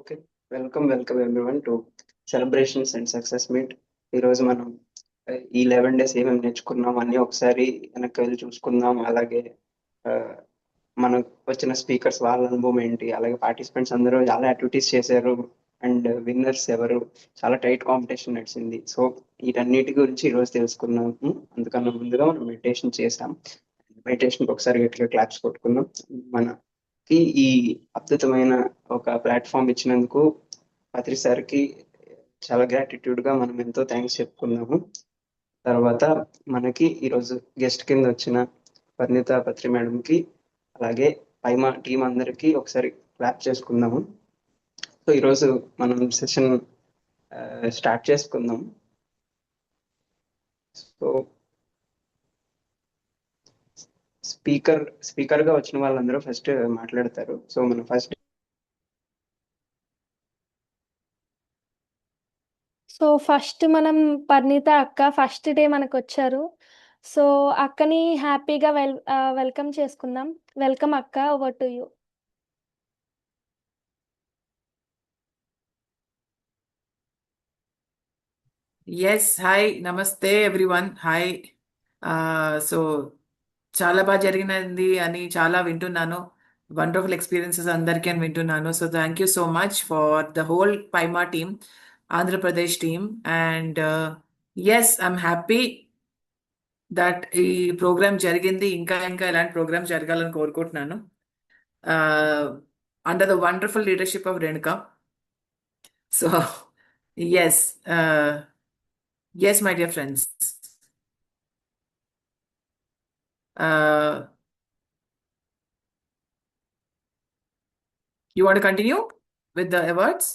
Okay. Welcome everyone to celebrations and success meet. ఈరోజు మనం ఈ 11 డేస్ ఏమేమి నేర్చుకున్నాం అన్నీ ఒకసారి వెనక్కి వెళ్ళి చూసుకుందాం. అలాగే ఆ, మనకు వచ్చిన స్పీకర్స్ వాళ్ళ అనుభవం ఏంటి, అలాగే పార్టిసిపెంట్స్ అందరూ చాలా యాక్టివిటీస్ చేశారు అండ్ విన్నర్స్ ఎవరు, చాలా టైట్ కాంపిటీషన్ నడిచింది. సో వీటన్నిటి గురించి ఈరోజు తెలుసుకున్నాము. అందుకన్నా ముందుగా మనం మెడిటేషన్ చేసాం. మెడిటేషన్కి ఒకసారి గట్టిగా క్లాప్స్ కొట్టుకుందాం. మనకి ఈ అద్భుతమైన ఒక ప్లాట్ఫామ్ ఇచ్చినందుకు పత్రి సార్కి చాలా గ్రాటిట్యూడ్ గా మనం ఎంతో థ్యాంక్స్ చెప్పుకున్నాము. తర్వాత మనకి ఈరోజు గెస్ట్ కింద వచ్చిన పరిణిత పత్రి మేడంకి, అలాగే పైమా టీం అందరికీ ఒకసారి క్లాప్ చేసుకుందాము. సో ఈరోజు మనం సెషన్ స్టార్ట్ చేసుకుందాం. సో స్పీకర్ గా వచ్చిన వాళ్ళందరూ ఫస్ట్ మాట్లాడతారు. సో మనం ఫస్ట్ ఫస్ట్ మనం పరిణీత అక్క ఫస్ట్ డే మనకు వచ్చారు. సో అక్కని హ్యాపీగా వెల్కమ్ చేసుకుందాం. వెల్కమ్ అక్క, over to you. Yes hi namaste everyone hi. So చాలా బాగా జరిగినది అని చాలా వింటున్నాను. వండర్ఫుల్ ఎక్స్పీరియన్సెస్ అందరికీ అని వింటున్నాను. So thank you so much for the whole పైమా team, Andhra Pradesh team. And yes I'm happy that ఈ ప్రోగ్రామ్ జరిగింది. ఇంకా ఇంకా ఇలాంటి ప్రోగ్రామ్ జరగాలని కోరుకుంటున్నాను under the wonderful leadership of Renuka. So yes yes my dear friends, you want to continue with the awards?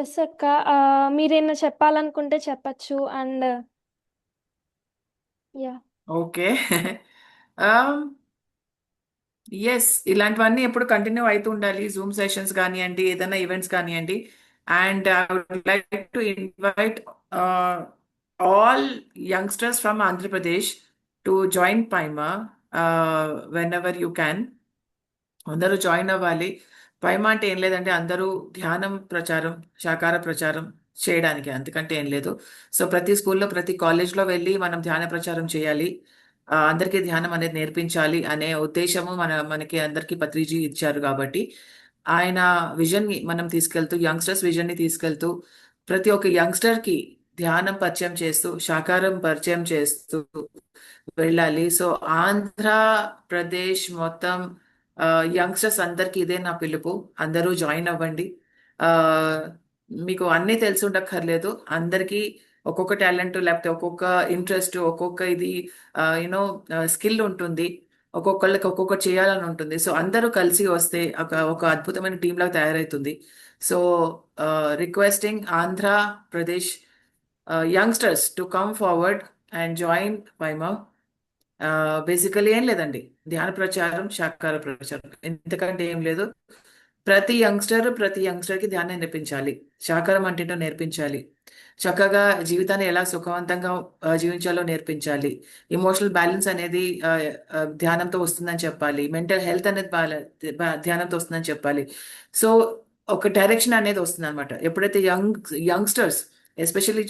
Yes అక్క, మీరేమైనా చెప్పాలనుకుంటే చెప్పచ్చు. And yeah okay. ఎస్ ఇలాంటివన్నీ ఎప్పుడు కంటిన్యూ అవుతూ ఉండాలి. జూమ్ సెషన్స్ కానివ్వండి, ఏదైనా ఈవెంట్స్ కానివ్వండి. And I would like to invite all youngsters from Andhra Pradesh to join పైమా when ever you can. అందరూ జాయిన్ అవ్వాలి. పైమా అంటే ఏం లేదంటే అందరూ ధ్యానం ప్రచారం, శాకార ప్రచారం చేయడానికి, అంతకంటే ఏం లేదు. సో ప్రతి స్కూల్లో ప్రతి కాలేజ్లో వెళ్ళి మనం ధ్యాన ప్రచారం చేయాలి. అందరికీ ధ్యానం అనేది నేర్పించాలి అనే ఉద్దేశము మనకి అందరికీ పత్రిజీ ఇచ్చారు. కాబట్టి ఆయన విజన్ ని మనం తీసుకెళ్తూ, యంగ్స్టర్స్ విజన్ ని తీసుకెళ్తూ, ప్రతి ఒక్క యంగ్స్టర్ కి ధ్యానం పరిచయం చేస్తూ, శాకారం పరిచయం చేస్తూ వెళ్ళాలి. సో ఆంధ్రప్రదేశ్ మొత్తం యంగ్స్టర్స్ అందరికీ ఇదే నా పిలుపు. అందరూ జాయిన్ అవ్వండి. ఆ, మీకు అన్నీ తెలిసి ఉండక్కర్లేదు. అందరికీ ఒక్కొక్క టాలెంట్, లేకపోతే ఒక్కొక్క ఇంట్రెస్ట్, ఒక్కొక్క ఇది యూనో స్కిల్ ఉంటుంది. ఒక్కొక్కళ్ళకి ఒక్కొక్కటి చేయాలని ఉంటుంది. సో అందరూ కలిసి వస్తే ఒక అద్భుతమైన టీం లాగా తయారవుతుంది. So requesting Andhra Pradesh youngsters to come forward and join పైమా. Basically ఏం లేదండి, ధ్యాన ప్రచారం, శాకార ప్రచారం, ఎందుకంటే ఏం లేదు. ప్రతి యంగ్స్టర్ కి ధ్యానం నేర్పించాలి, శాకారం అంటే నేర్పించాలి, చక్కగా జీవితాన్ని ఎలా సుఖవంతంగా జీవించాలో నేర్పించాలి. ఇమోషనల్ బ్యాలెన్స్ అనేది ధ్యానంతో వస్తుందని చెప్పాలి. మెంటల్ హెల్త్ అనేది ధ్యానంతో వస్తుందని చెప్పాలి. సో ఒక డైరెక్షన్ అనేది వస్తుంది అనమాట. ఎప్పుడైతే యంగ్స్టర్స్ ఎస్పెషల్లీ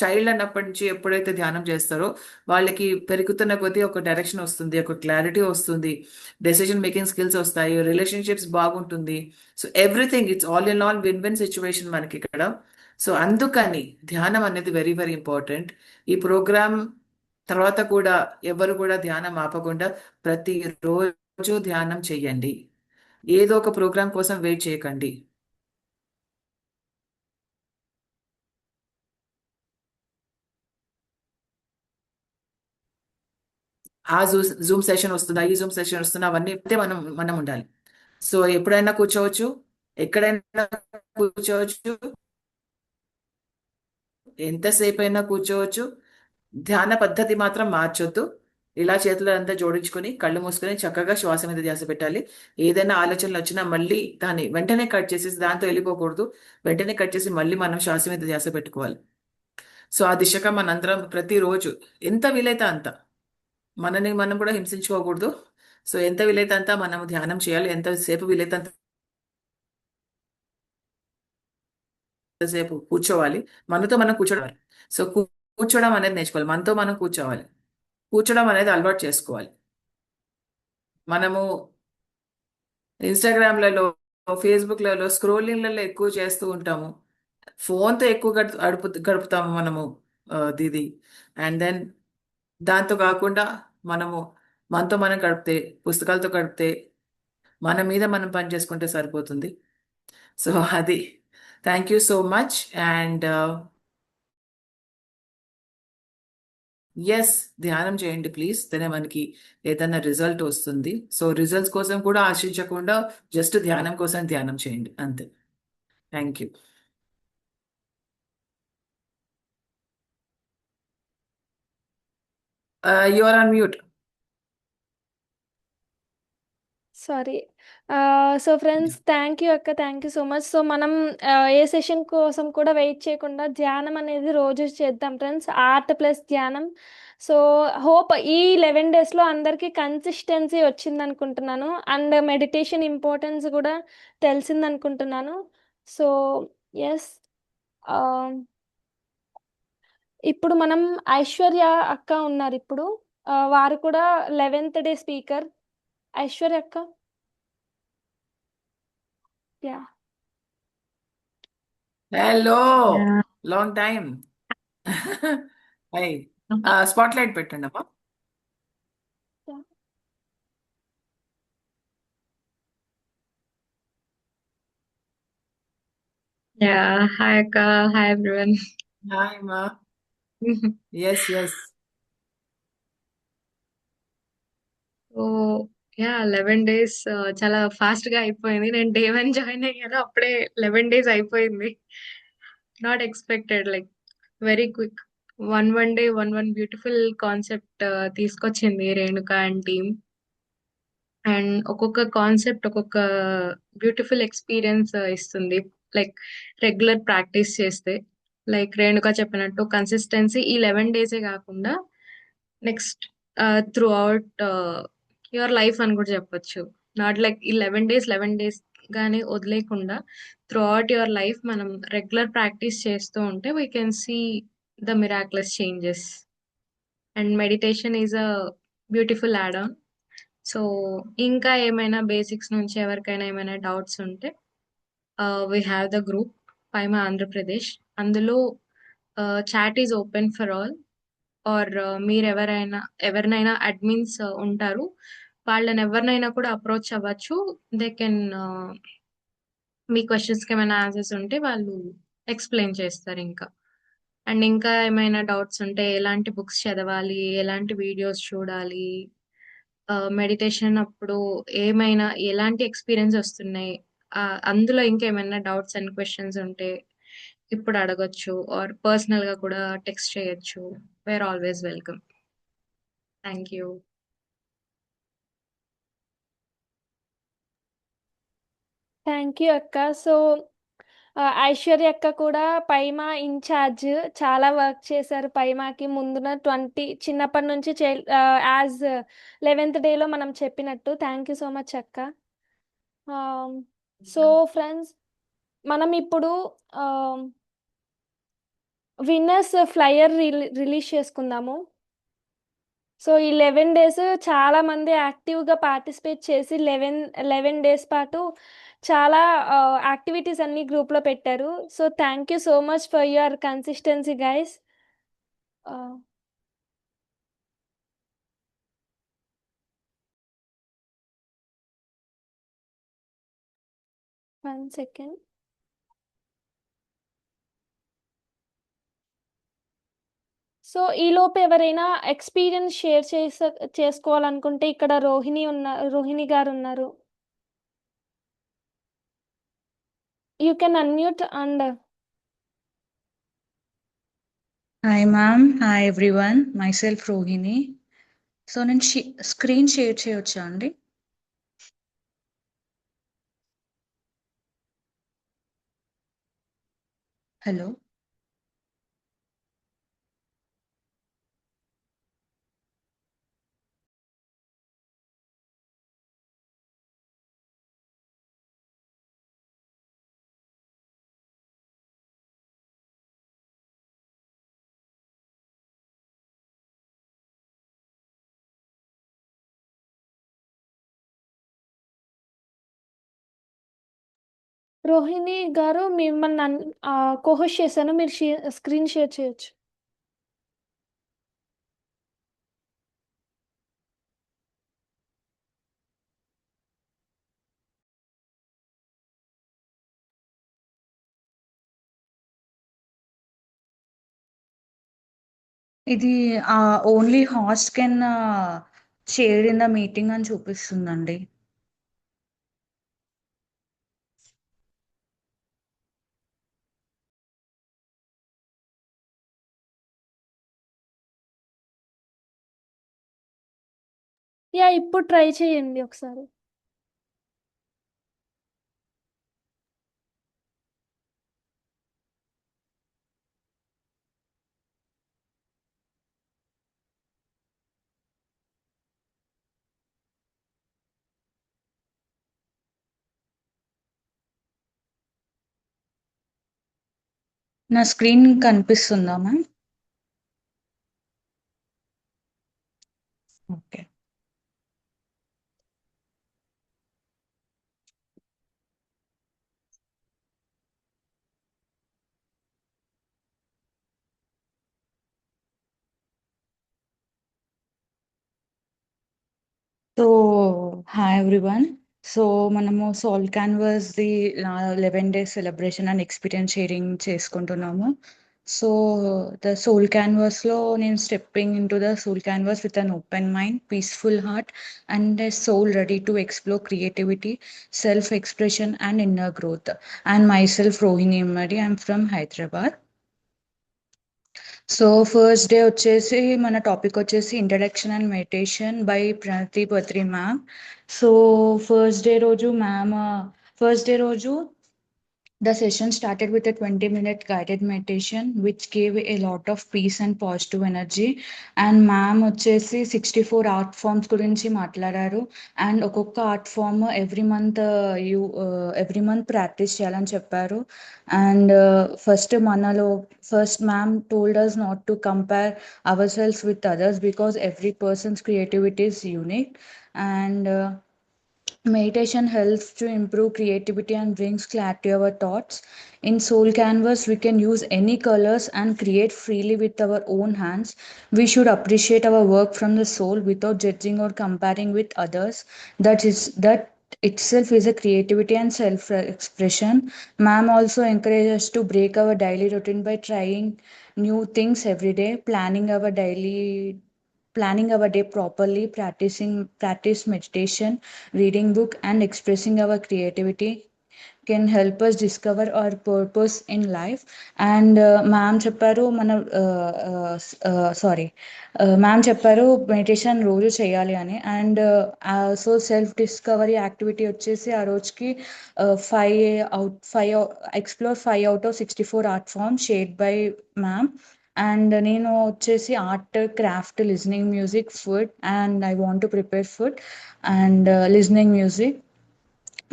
చైల్డ్ అన్నప్పటి నుంచి ఎప్పుడైతే ధ్యానం చేస్తారో వాళ్ళకి పెరుగుతున్న కొద్దీ ఒక డైరెక్షన్ వస్తుంది, ఒక క్లారిటీ వస్తుంది, డెసిషన్ మేకింగ్ స్కిల్స్ వస్తాయి, రిలేషన్షిప్స్ బాగుంటుంది. So everything it's all in all win win situation మనకి ఇక్కడ. సో అందుకని ధ్యానం అనేది వెరీ వెరీ ఇంపార్టెంట్. ఈ ప్రోగ్రామ్ తర్వాత కూడా ఎవరు కూడా ధ్యానం ఆపకుండా ప్రతి రోజు ధ్యానం చెయ్యండి. ఏదో ఒక ప్రోగ్రామ్ కోసం వెయిట్ చేయకండి. ఆ జూమ్ సెషన్ వస్తుందా, ఈ జూమ్ సెషన్ వస్తుందా, అవన్నీ మనం మనం ఉండాలి. సో ఎప్పుడైనా కూర్చోవచ్చు, ఎక్కడైనా కూర్చోవచ్చు, ఎంతసేపు అయినా కూర్చోవచ్చు. ధ్యాన పద్ధతి మాత్రం మార్చొద్దు. ఇలా చేతులు అంతా జోడించుకొని కళ్ళు మూసుకొని చక్కగా శ్వాస మీద ధ్యాస పెట్టాలి. ఏదైనా ఆలోచనలు వచ్చినా మళ్ళీ దాన్ని వెంటనే కట్ చేసేసి దాంతో వెళ్ళిపోకూడదు. వెంటనే కట్ చేసి మళ్ళీ మనం శ్వాస మీద ధ్యాస పెట్టుకోవాలి. సో ఆ దిశగా మనందరం ప్రతిరోజు ఎంత వీలైతే అంత మనని మనం కూడా హింసించుకోకూడదు. సో ఎంత వీలైతే అంత మనం ధ్యానం చేయాలి. ఎంతసేపు వీలైతే అంతసేపు కూర్చోవాలి. మనతో మనం కూర్చోవాలి. సో కూర్చోవడం అనేది నేర్చుకోవాలి. మనతో మనం కూర్చోవాలి. కూర్చోవడం అనేది అలవాటు చేసుకోవాలి. మనము ఇన్స్టాగ్రామ్లలో, ఫేస్బుక్లలో, స్క్రోలింగ్లలో ఎక్కువ చేస్తూ ఉంటాము. ఫోన్తో ఎక్కువ గడుపుతాము మనము. దీది అండ్ దెన్ దాంతో కాకుండా మనము మనతో మనం గడిపితే, పుస్తకాలతో గడిపితే, మన మీద మనం పని చేసుకుంటే సరిపోతుంది. సో అది. Thank you so much. And yes, ధ్యానం చేయండి ప్లీజ్. దనే మనకి ఏదైనా రిజల్ట్ వస్తుంది. సో రిజల్ట్స్ కోసం కూడా ఆశించకుండా జస్ట్ ధ్యానం కోసం ధ్యానం చేయండి అంతే. Thank you. You are on mute. Sorry. So friends, thank you అక్క, thank you so much. So మనం ఏ సెషన్ కోసం కూడా వెయిట్ చేయకుండా ధ్యానం అనేది రోజు చేద్దాం ఫ్రెండ్స్. ఆర్ట్ ప్లస్ ధ్యానం. సో హోప్ ఈ 11 డేస్లో అందరికీ కన్సిస్టెన్సీ వచ్చింది అనుకుంటున్నాను. అండ్ మెడిటేషన్ ఇంపార్టెన్స్ కూడా తెలిసింది అనుకుంటున్నాను. సో ఎస్, ఇప్పుడు మనం ఐశ్వర్య అక్క ఉన్నారు ఇప్పుడు. వారు కూడా 11th డే స్పీకర్. ఐశ్వర్య అక్క, yeah. Hello, Yeah. Long time. Hi. Spotlight పెట్టండి అమ్మా. Yeah. Hi, Akka. Hi, everyone. Hi అమ్మా. Yes yes. So yeah 11 days చాలా ఫాస్ట్ గా అయిపోయింది. నేను డే 1 జాయిన్ అయ్యాను, అప్పుడే 11 డేస్ అయిపోయింది. Not expected, like very quick. One day one beautiful concept తీసుకొచ్చింది రేణుక అండ్ టీమ్. అండ్ ఒక్కొక్క కాన్సెప్ట్ ఒక్కొక్క బ్యూటిఫుల్ ఎక్స్పీరియన్స్ ఇస్తుంది, లైక్ రెగ్యులర్ ప్రాక్టీస్ చేస్తే. లైక్ రేణుక చెప్పినట్టు కన్సిస్టెన్సీ ఈ 11 డేసే కాకుండా next throughout your life అని కూడా చెప్పొచ్చు. నాట్ లైక్ ఈ 11 డేస్ గానే వదిలేకుండా త్రూ అవుట్ యువర్ లైఫ్ మనం రెగ్యులర్ ప్రాక్టీస్ చేస్తూ ఉంటే we can see the miraculous changes. And meditation is a beautiful add on. So ఇంకా ఏమైనా బేసిక్స్ నుంచి ఎవరికైనా ఏమైనా డౌట్స్ ఉంటే we have the group పైమా Andhra Pradesh. అందులో chat is open for all. Are మీరు ఎవరినైనా అడ్మిన్స్ ఉంటారు, వాళ్ళని ఎవరినైనా కూడా అప్రోచ్ అవ్వచ్చు. దే కెన్ మీ క్వశ్చన్స్కి ఏమైనా ఆన్సర్స్ ఉంటే వాళ్ళు ఎక్స్ప్లెయిన్ చేస్తారు ఇంకా. అండ్ ఇంకా ఏమైనా డౌట్స్ ఉంటే ఎలాంటి బుక్స్ చదవాలి, ఎలాంటి వీడియోస్ చూడాలి, మెడిటేషన్ అప్పుడు ఏమైనా ఎలాంటి ఎక్స్పీరియన్స్ వస్తున్నాయి, అందులో ఇంకేమైనా డౌట్స్ అండ్ క్వశ్చన్స్ ఉంటే ఇప్పుడు అడగొచ్చు, ఆర్ పర్సనల్ గా కూడా టెక్స్ట్ చేయొచ్చు. Wear always welcome. Thank you. Thank you అక్క. సో ఐశ్వర్య అక్క కూడా పైమా ఇన్ఛార్జ్. చాలా వర్క్ చేశారు పైమాకి ముందున 20 చిన్నప్పటి నుంచి యాజ్ 11th డేలో మనం చెప్పినట్టు. థ్యాంక్ యూ సో మచ్ అక్క. సో ఫ్రెండ్స్, మనం ఇప్పుడు విన్నర్స్ ఫ్లయర్ రిలీజ్ చేసుకుందాము. సో ఈ 11 డేస్ చాలా మంది యాక్టివ్గా పార్టిసిపేట్ చేసి 11 డేస్ పాటు చాలా యాక్టివిటీస్ అన్ని గ్రూప్లో పెట్టారు. So thank you so much for your consistency guys. One second. So ఈలోపు ఎవరైనా ఎక్స్పీరియన్స్ షేర్ చేసుకోవాలనుకుంటే ఇక్కడ రోహిణి గారు ఉన్నారు. You can unmute and Hi ma'am, hi everyone. Myself Rohini. So నేను స్క్రీన్ షేర్ చేయొచ్చా అండి? హలో. రోహిణి గారు మిమ్మల్ని కోహోస్ట్ చేశాను, మీరు స్క్రీన్ షేర్ చేయొచ్చు. ఇది only host can share in the meeting అని చూపిస్తుందండి. యా, ఇప్పుడు ట్రై చేయండి ఒకసారి. నా స్క్రీన్ కనిపిస్తుందా ma'am? Okay. So hi everyone. So మనము Soul Canvas the 11 days celebration and experience sharing చేసుకుంటున్నాము. సో ద సోల్ క్యాన్వాస్లో నేను stepping into the Soul Canvas with an open mind, peaceful heart and a soul ready to explore creativity, self-expression and inner growth. And myself Rohini Immadi, I'm from Hyderabad. So first day వచ్చేసి మన topic వచ్చేసి introduction and meditation by Pranathi Patri ma'am. So first day రోజు the session started with a 20-minute guided meditation, which gave a lot of peace and positive energy. And ma'am వచ్చేసి 64 art forms గురించి మాట్లాడారు. And ఒక్కొక్క art form every month practice చేయాలని చెప్పారు. And first ma'am told us not to compare ourselves with others because every person's creativity is unique. And meditation helps to improve creativity and brings clarity to our thoughts. In Soul Canvas, we can use any colors and create freely with our own hands. We should appreciate our work from the soul without judging or comparing with others. That itself is a creativity and self-expression. Ma'am also encourages us to break our daily routine by trying new things every day, planning our day properly, practice meditation, reading book and expressing our creativity can help us discover our purpose in life. And ma'am చెప్పారు ma'am చెప్పారు meditation రోజు చేయాలి అని. And so self discovery activity వచ్చేసి ఆ రోజుకి 5 explore 5 out of 64 art form shared by ma'am. And నేను వచ్చేసి art, craft, listening music, food, and I want to prepare food and listening music.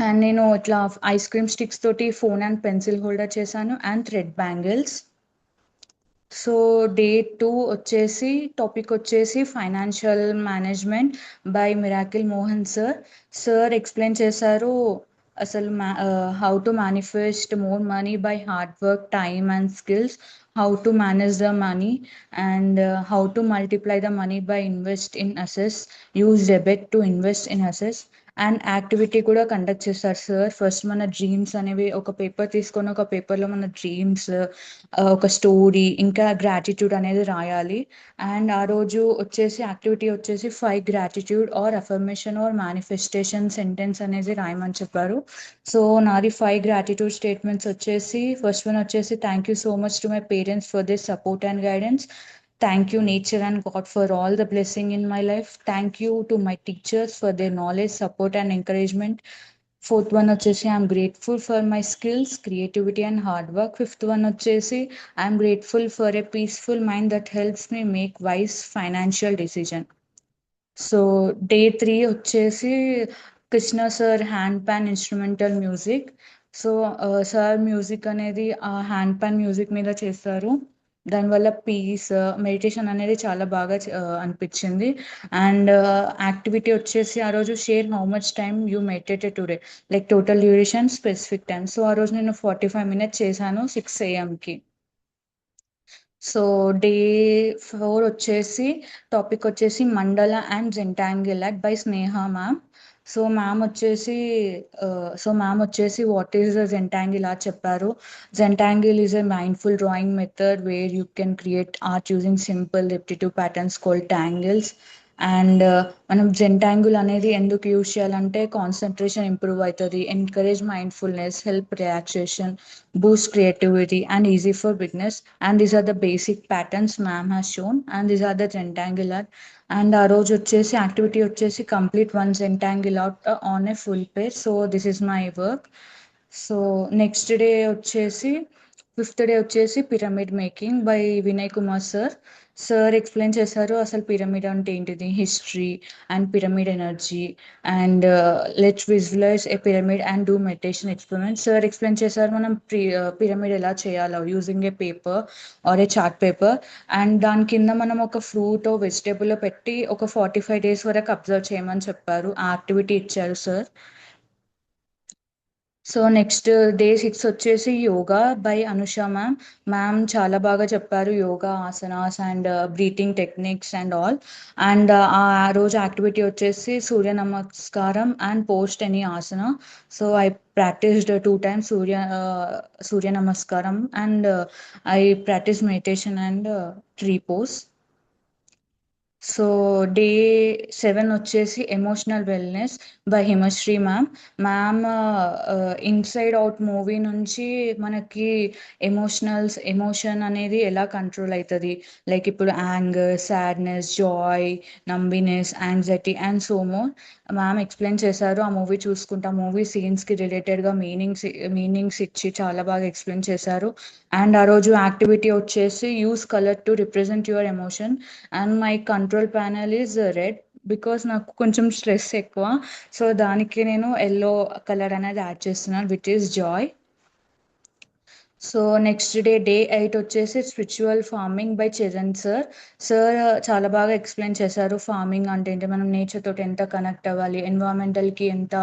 And నేను ఇట్లా ఐస్ క్రీమ్ స్టిక్స్ తోటి phone and pencil holder చేశాను and thread bangles. So day 2 వచ్చేసి topic వచ్చేసి financial management by miracle Mohan sir explain చేశారు అసలు how to manifest more money by hard work, time and skills, how to manage the money, and how to multiply the money by invest in assets, use debit to invest in assets. And activity కూడా conduct చేస్తారు sir. First మన dreams అనేవి ఒక paper తీసుకొని ఒక పేపర్లో మన dreams, ఒక స్టోరీ, ఇంకా గ్రాటిట్యూడ్ అనేది రాయాలి. అండ్ ఆ రోజు వచ్చేసి యాక్టివిటీ వచ్చేసి 5 gratitude or affirmation or manifestation sentence అనేది రాయమని చెప్పారు. సో నాది 5 గ్రాటిట్యూడ్ స్టేట్మెంట్స్ వచ్చేసి ఫస్ట్ వన్ వచ్చేసి thank you so much to my parents for this support and guidance. Thank you, nature and God, for all the blessing in my life. Thank you to my teachers for their knowledge, support, and encouragement. Fourth one వచ్చేసి I'm grateful for my skills, creativity, and hard work. Fifth one వచ్చేసి I'm grateful for a peaceful mind that helps me make wise financial decision. So day 3 వచ్చేసి Krishna sir hand pan instrumental music. So sir music అనేది hand pan music మీద చేస్తారు. దానివల్ల piece meditation అనేది చాలా బాగా అనిపించింది. అండ్ యాక్టివిటీ వచ్చేసి ఆ రోజు share how much time you meditated today, like total duration, specific time. So ఆ రోజు నేను 45 minutes చేశాను 6 AM. సో డే 4 వచ్చేసి టాపిక్ వచ్చేసి mandala and Zentangle by Sneha ma'am. So ma'am వచ్చేసి what is the Zentangle art చెప్పారు. Zentangle is a mindful drawing method where you can create art using simple repetitive patterns called tangles. And మనం Zentangle అనేది ఎందుకు use చేయాలంటే concentration improve అవుతుంది, encourage mindfulness, help relaxation, boost creativity, and easy for beginners. And these are the basic patterns ma'am has shown, and these are the rectangular. And our roj vachesi activity vachesi complete one rectangle out on a full page. So this is my work. So next day vachesi 5th day వచ్చేసి pyramid making by Vinay Kumar sir. Sir explain చేశారు అసలు pyramid అంటే ఏంటిది, history and pyramid energy, and let's visualize a pyramid and do meditation experiment. Sir explain చేశారు మనం pyramid ఎలా చేయాలో using a paper or a chart paper, and దాని కింద మనం ఒక ఫ్రూట్ వెజిటేబుల్ పెట్టి ఒక 45 days వరకు అబ్జర్వ్ చేయమని చెప్పారు. ఆ యాక్టివిటీ ఇచ్చారు సార్. సో నెక్స్ట్ డే 6 వచ్చేసి yoga by Anusha ma'am. Ma'am చాలా బాగా చెప్పారు yoga asanas and breathing techniques and all. And ఆ రోజు యాక్టివిటీ వచ్చేసి Surya Namaskaram and pose any asana. So I practised 2 times Surya Namaskaram and I practice meditation and tree pose. So day 7 వచ్చేసి emotional wellness by Himasri ma'am. Ma'am inside out movie నుంచి మనకి emotion అనేది ఎలా control అవుతుంది, like ఇప్పుడు anger, sadness, joy, నంబినెస్, anxiety and so more ma'am explain చేశారు. ఆ movie చూసుకుంటా మూవీ సీన్స్కి రిలేటెడ్గా మీనింగ్స్ ఇచ్చి చాలా బాగా ఎక్స్ప్లెయిన్ చేశారు. అండ్ ఆ రోజు యాక్టివిటీ వచ్చేసి use colour to represent your emotion. And my control panel is red because నాకు కొంచెం స్ట్రెస్ ఎక్కువ. సో దానికి నేను ఎల్లో కలర్ అనేది యాడ్ చేస్తున్నాను which is Joy. So next day 8 వచ్చేసి spiritual farming by Charan sir. Sir చాలా బాగా ఎక్స్ప్లెయిన్ చేశారు ఫార్మింగ్ అంటే ఏంటి, మనం నేచర్ తోటి ఎంత కనెక్ట్ అవ్వాలి, ఎన్విరాన్మెంటల్కి ఎంత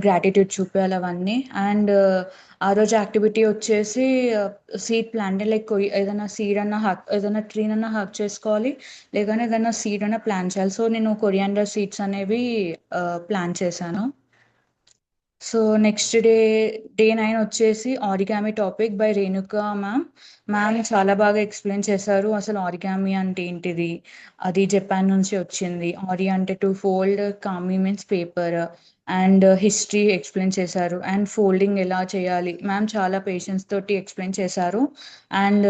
గ్రాటిట్యూడ్ చూపించాలి అవన్నీ. అండ్ ఆ రోజు యాక్టివిటీ వచ్చేసి సీడ్ ప్లాంట్, లైక్ ఏదైనా సీడ్ అన్న ఏదైనా ట్రీన్ అన్న హక్ చేసుకోవాలి, లేకపోతే ఏదైనా సీడ్ అన్న ప్లాంట్ చేయాలి. సో నేను కొరియాండర్ సీడ్స్ అనేవి ప్లాంట్ చేశాను. సో నెక్స్ట్ డే 9 వచ్చేసి origami topic by Renuka ma'am. Ma'am చాలా బాగా ఎక్స్ప్లెయిన్ చేశారు అసలు ఆరిగామి అంటే ఏంటిది, అది జపాన్ నుంచి వచ్చింది. ఆరి అంటే టు ఫోల్డ్, కామి means paper, and history explain చేశారు, అండ్ ఫోల్డింగ్ ఎలా చేయాలి. మ్యామ్ చాలా పేషెన్స్ తోటి ఎక్స్ప్లెయిన్ చేశారు. అండ్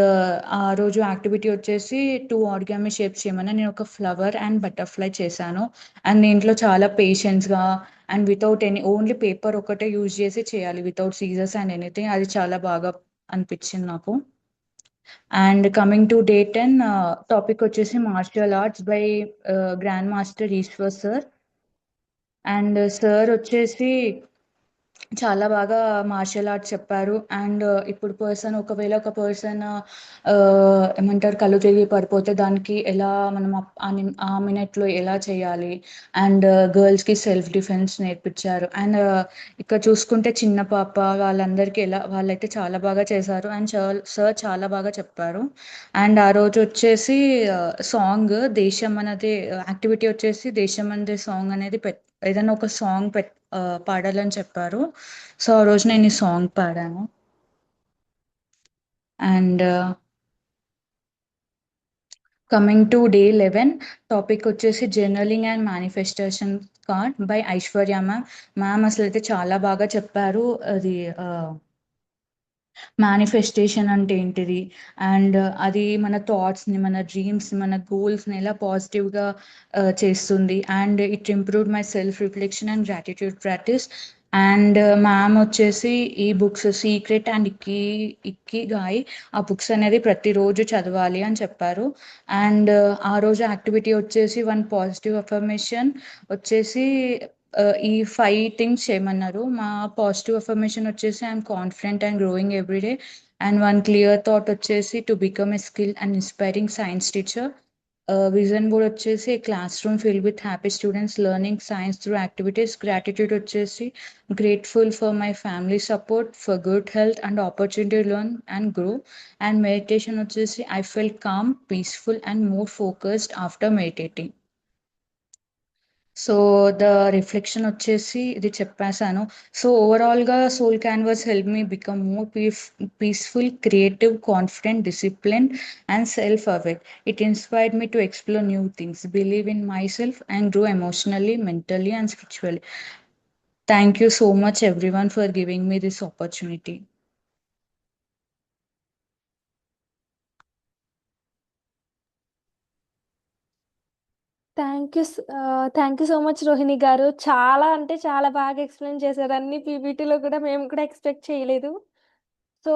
ఆ రోజు యాక్టివిటీ వచ్చేసి 2 ఆరిగామి షేప్స్ చేయమని నేను ఒక ఫ్లవర్ అండ్ బటర్ఫ్లై చేశాను. అండ్ దీంట్లో చాలా పేషెన్స్గా అండ్ వితౌట్ ఓన్లీ పేపర్ ఒకటే యూజ్ చేసి చేయాలి, వితౌట్ సీజర్స్ అండ్ ఎనీథింగ్. అది చాలా బాగా అనిపించింది నాకు. And coming today 10 topic వచ్చేసి martial arts by grand master Eshwar sir. And sir వచ్చేసి చాలా బాగా మార్షల్ ఆర్ట్స్ చెప్పారు. అండ్ ఇప్పుడు ఒకవేళ ఒక పర్సన్ ఏమంటారు కళ్ళు తిరిగి పడిపోతే దానికి ఎలా మనం ఆ మినిట్లో ఎలా చేయాలి, అండ్ గర్ల్స్కి సెల్ఫ్ డిఫెన్స్ నేర్పించారు. అండ్ ఇక్కడ చూసుకుంటే చిన్న పాప వాళ్ళందరికీ వాళ్ళైతే చాలా బాగా చేశారు. అండ్ సార్ చాలా బాగా చెప్పారు. అండ్ ఆ రోజు వచ్చేసి సాంగ్ దేశం అనేది యాక్టివిటీ వచ్చేసి దేశం అనేది సాంగ్ అనేది ఏదైనా ఒక సాంగ్ పాడాలని చెప్పారు. సో ఆ రోజు నేను ఈ సాంగ్ పాడాను. And coming today 11 topic వచ్చేసి journaling and manifestation card by Aishwarya ma'am. Ma'am అసలు అయితే చాలా బాగా చెప్పారు. అది మేనిఫెస్టేషన్ అంటే ఏంటిది, అండ్ అది మన థాట్స్ని, మన డ్రీమ్స్ని, మన గోల్స్ని ఎలా పాజిటివ్గా చేస్తుంది. And it improved my self reflection and gratitude practice. And ma'am వచ్చేసి ఈ బుక్స్ సీక్రెట్ అండ్ ఇక్కిగాయ్ ఆ బుక్స్ అనేది ప్రతిరోజు చదవాలి అని చెప్పారు. అండ్ ఆ రోజు యాక్టివిటీ వచ్చేసి 1 పాజిటివ్ అఫర్మేషన్ వచ్చేసి ఈ 5 థింగ్స్ చేయమన్నారు. మా పాజిటివ్ అఫర్మేషన్ వచ్చేసి I'm confident and growing every day. And one clear thought వచ్చేసి to become a skill and inspiring science teacher. Vision board వచ్చేసి classroom filled with happy students learning science through activities. Gratitude వచ్చేసి grateful for my family support, for good health and opportunity to learn and grow. And meditation వచ్చేసి I felt calm, peaceful and more focused after meditating. So the reflection వచ్చేసి ఇది చెప్పేశాను. So ఓవరాల్గా soul canvas help me become more peaceful, creative, confident, discipline and self aware. It inspired me to explore new things, believe in my self and grow emotionally, mentally and spiritually. Thank you so much everyone for giving me this opportunity. Thank you so much Rohini garu. చాలా అంటే చాలా బాగా explain చేశారు. అన్ని పీపీటీలో కూడా మేము కూడా expect చేయలేదు. సో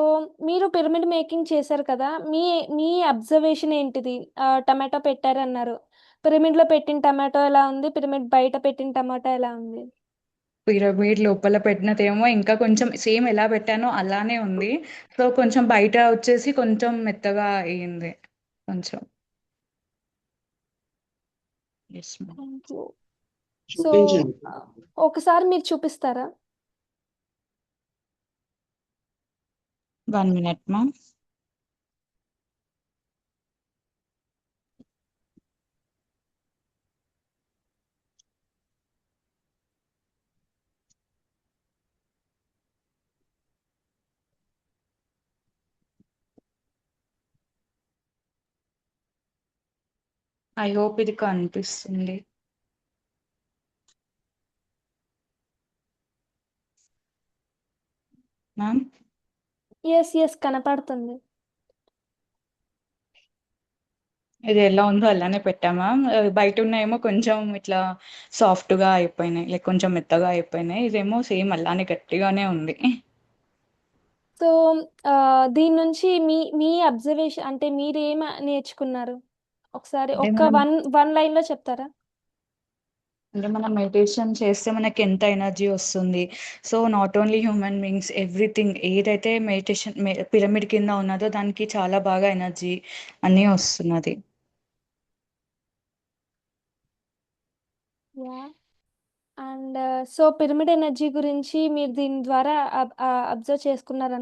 మీరు పిరమిడ్ మేకింగ్ చేశారు కదా, మీ మీ అబ్జర్వేషన్ ఏంటిది? టమాటో పెట్టారన్నారు. పిరమిడ్లో పెట్టిన టమాటో ఎలా ఉంది, పిరమిడ్ బయట పెట్టిన టమాటో ఎలా ఉంది? పిరమిడ్ లోపల పెట్టినదేమో ఇంకా కొంచెం సేమ్ ఎలా పెట్టానో అలానే ఉంది. సో కొంచెం బయట వచ్చేసి కొంచెం మెత్తగా అయ్యింది కొంచెం. Yes ma'am. Thank you. So చూపించండి. ఒకసారి మీరు చూపిస్తారా? 1 minute మ్యామ్. ఐ హోప్ ఇది కనిపిస్తుంది. మ్యామ్ ఎస్ కనపడుతుంది. ఇది ఎలా ఉందో అలానే పెట్టామా. బయట ఉన్నాయేమో కొంచెం ఇట్లా సాఫ్ట్గా అయిపోయినాయి, లైక్ కొంచెం మెత్తగా అయిపోయినాయి. ఇదేమో సేమ్ అలానే గట్టిగానే ఉంది. సో దీని నుంచి మీ మీ అబ్జర్వేషన్ అంటే మీరేం నేర్చుకున్నారు? ఒకసారి అంటే ఒక్క మనం వన్ లైన్లో చెప్తారా? అంటే మనం మెడిటేషన్ చేస్తే మనకి ఎంత ఎనర్జీ వస్తుంది. So not only human beings, everything ఏదైతే మెడిటేషన్ పిరమిడ్ కింద ఉన్నదో దానికి చాలా బాగా ఎనర్జీ అన్నీ వస్తున్నది. Yeah. And so pyramid energy గురించి మీరు దీని ద్వారా అబ్జర్వ్ చేసుకున్నారు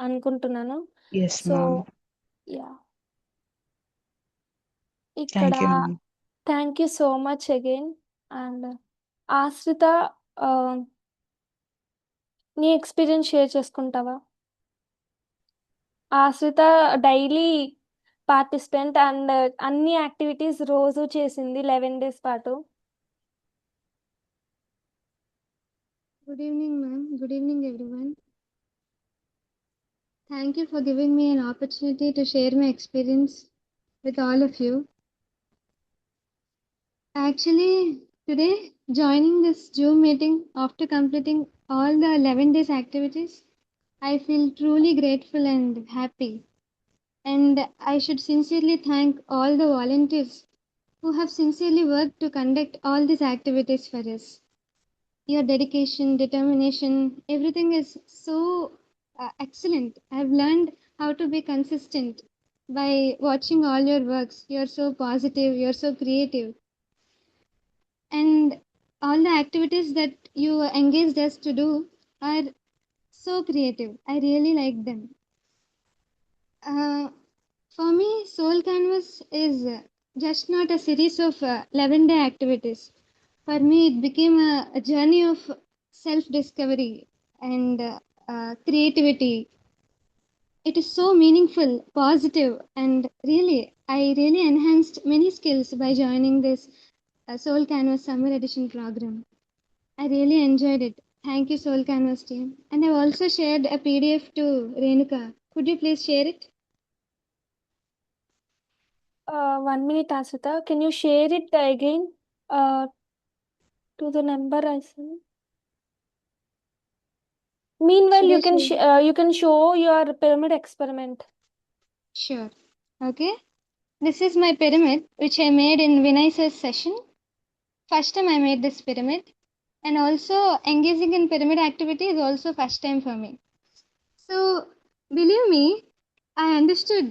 అనుకుంటున్నాను. Yes so ma'am. యా, ఇక్కడ thank you ma'am. Thank you so much again. And Ashrita, ఆ, నీ ఎక్స్పీరియన్స్ షేర్ చేసుకుంటావా? ఆశ్రిత డైలీ పార్టిసిపెంట్ అండ్ అన్ని యాక్టివిటీస్ రోజు చేసింది 11 days పాటు. Good evening, ma'am. Good evening, everyone. Thank you for giving me an opportunity to share my experience with all of you. Actually, today, joining this Zoom meeting after completing all the 11 days activities, I feel truly grateful and happy. And I should sincerely thank all the volunteers who have sincerely worked to conduct all these activities for us. Your dedication, determination, everything is so excellent. I've learned how to be consistent by watching all your works. You're so positive, you're so creative. And all the activities that you engaged us to do are so creative. I really like them. For me, Soul Canvas is just not a series of 11-day activities. For me, it became a journey of self-discovery and creativity. It is so meaningful, positive, and really, I really enhanced many skills by joining this Soul Canvas Summer Edition program. I really enjoyed it. Thank you, Soul Canvas team. And I've also shared a PDF to Renuka. Could you please share it? 1 minute, Asita. Can you share it again to the number I sent? Meanwhile, Should I share? you can show your pyramid experiment. Sure. Okay. This is my pyramid, which I made in Vinay sir's session. First time I made this pyramid, and also engaging in pyramid activity is also first time for me. So believe me, I understood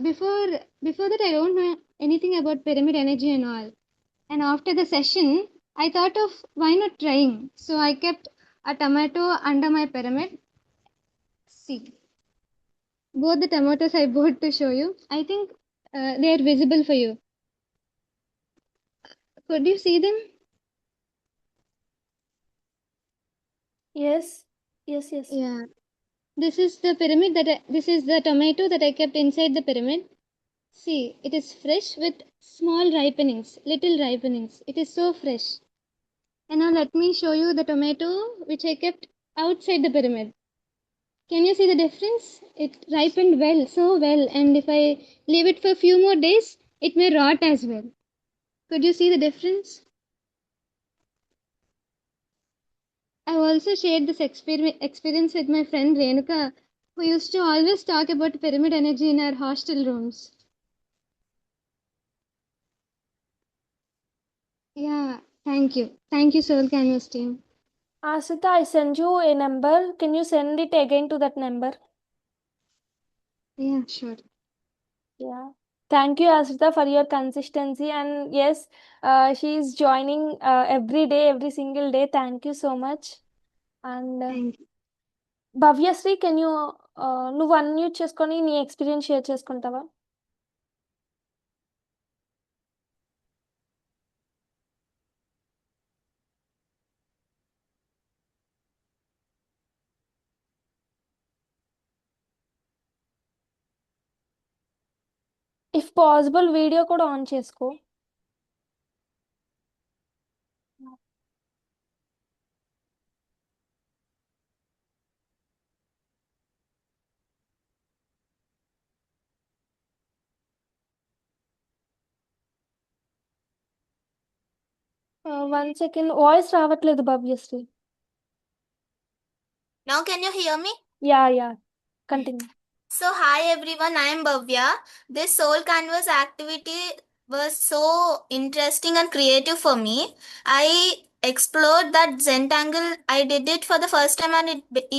before that I don't know anything about pyramid energy and all. And after the session, I thought of why not trying. So I kept a tomato under my pyramid. See, both the tomatoes I bought to show you. I think they are visible for you. Could you see them? Yes, yes, yes. Yeah. This is the pyramid this is the tomato that I kept inside the pyramid. See, it is fresh with small ripenings, little ripenings. It is so fresh. And now let me show you the tomato which I kept outside the pyramid. Can you see the difference? It ripened well, so well, and if I leave it for a few more days, it may rot as well. Could you see the difference? I've also shared this experience with my friend Renuka, who used to always talk about pyramid energy in our hostel rooms. Yeah, thank you. Thank you, Soul Canvas team. Asita, I send you a number. Can you send it again to that number? Yeah, sure. Yeah. Thank you, Asita, for your consistency. And yes, she is joining every day, every single day. Thank you so much. And Thank you. Bhavyasri, can you నువ్వు unmute చేసుకొని నీ experience share చేసుకుంటావా? If possible video కూడా on చేసుకో. One second, voice రావట్లేదు Bhavyasri. Now can you hear me? Yeah continue. So hi everyone, I am Bhavya. This soul canvas activity was so interesting and creative for me. I explored that Zentangle. I did it for the first time and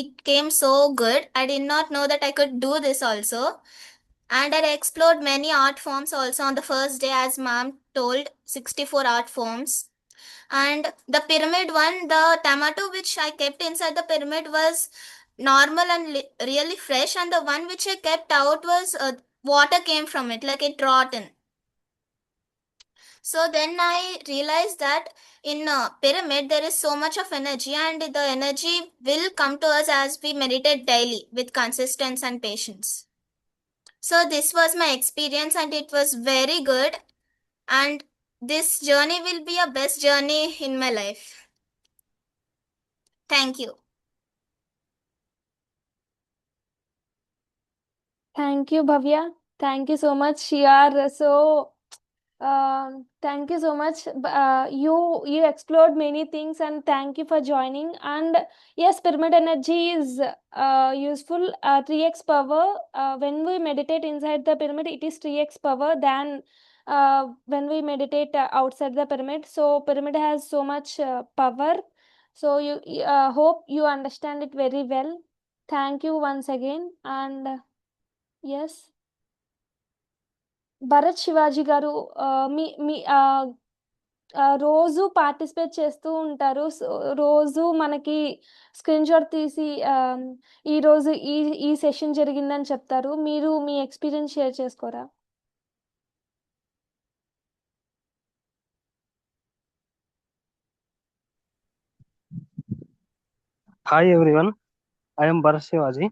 it came so good. I did not know that I could do this also. And I explored many art forms also on the first day, as ma'am told, 64 art forms. And the pyramid one, the tomato which I kept inside the pyramid was normal and really fresh, and the one which I kept out was water came from it, like it rotten. So then I realized that in a pyramid there is so much of energy, and the energy will come to us as we meditate daily with consistency and patience. So this was my experience and it was very good, and this journey will be a best journey in my life. Thank you. Thank you Bhavya, thank you so much. You are so thank you so much. You explored many things, and thank you for joining. And yes, pyramid energy is useful. 3x power. When we meditate inside the pyramid, it is 3x power than when we meditate outside the pyramid. So pyramid has so much power. So you hope you understand it very well. Thank you once again. And yes, Bharat Shivaji గారు, మీ మీ రోజు participate చేస్తూ ఉంటారు. రోజు మనకి screen shot తీసి ఈరోజు ఈ session జరిగిందని చెప్తారు. మీరు మీ ఎక్స్పీరియన్స్ షేర్ చేసుకోరా? Hi everyone, I'm Bharat Shivaji.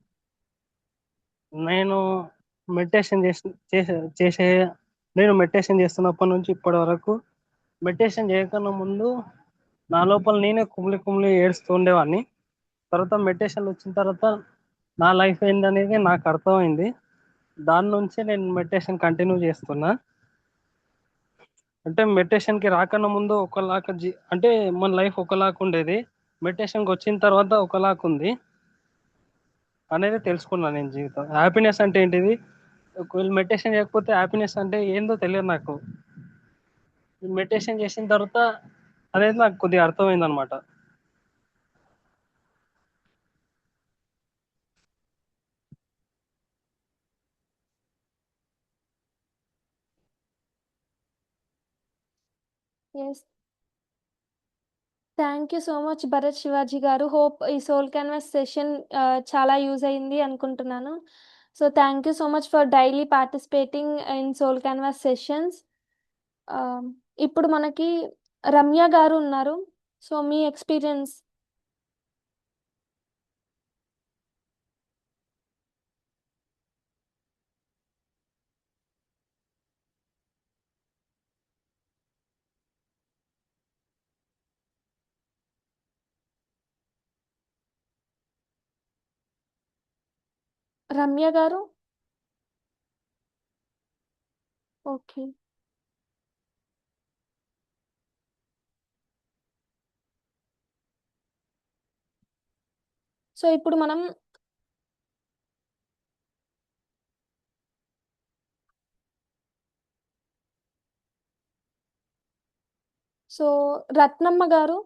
నేను మెడిటేషన్ చేస్తున్నప్పటి నుంచి ఇప్పటి వరకు మెడిటేషన్ చేయకన్నా ముందు నా లోపల నేనే కుమిలి ఏడుస్తూ ఉండేవాడిని. తర్వాత మెడిటేషన్ వచ్చిన తర్వాత నా లైఫ్ ఏందనేది నాకు అర్థమైంది. దాని నుంచి నేను మెడిటేషన్ కంటిన్యూ చేస్తున్నా. అంటే మెడిటేషన్కి రాకన్నా ముందు ఒకలాగా అంటే మన లైఫ్ ఒకలాగా ఉండేది, మెడిటేషన్కి వచ్చిన తర్వాత ఒకలాగా ఉంది అనేది తెలుసుకున్నాను నేను. జీవితం హ్యాపీనెస్ అంటే ఏంటిది, ఒకవేళ మెడిటేషన్ చేయకపోతే హ్యాపీనెస్ అంటే ఏందో తెలియదు నాకు. మెడిటేషన్ చేసిన తర్వాత అనేది నాకు కొద్దిగా అర్థమైంది అనమాట. Yes. Thank you so much Bharat Shivaji garu. Hope ఈ సోల్ క్యాన్వాస్ సెషన్ చాలా యూజ్ అయింది అనుకుంటున్నాను. So thank you so much for daily participating in soul canvas sessions. ఇప్పుడు మనకి రమ్య గారు ఉన్నారు. సో మీ ఎక్స్పీరియన్స్. రమ్య గారు. ఓకే. సో ఇప్పుడు మనం సో రత్నమ్మ గారు.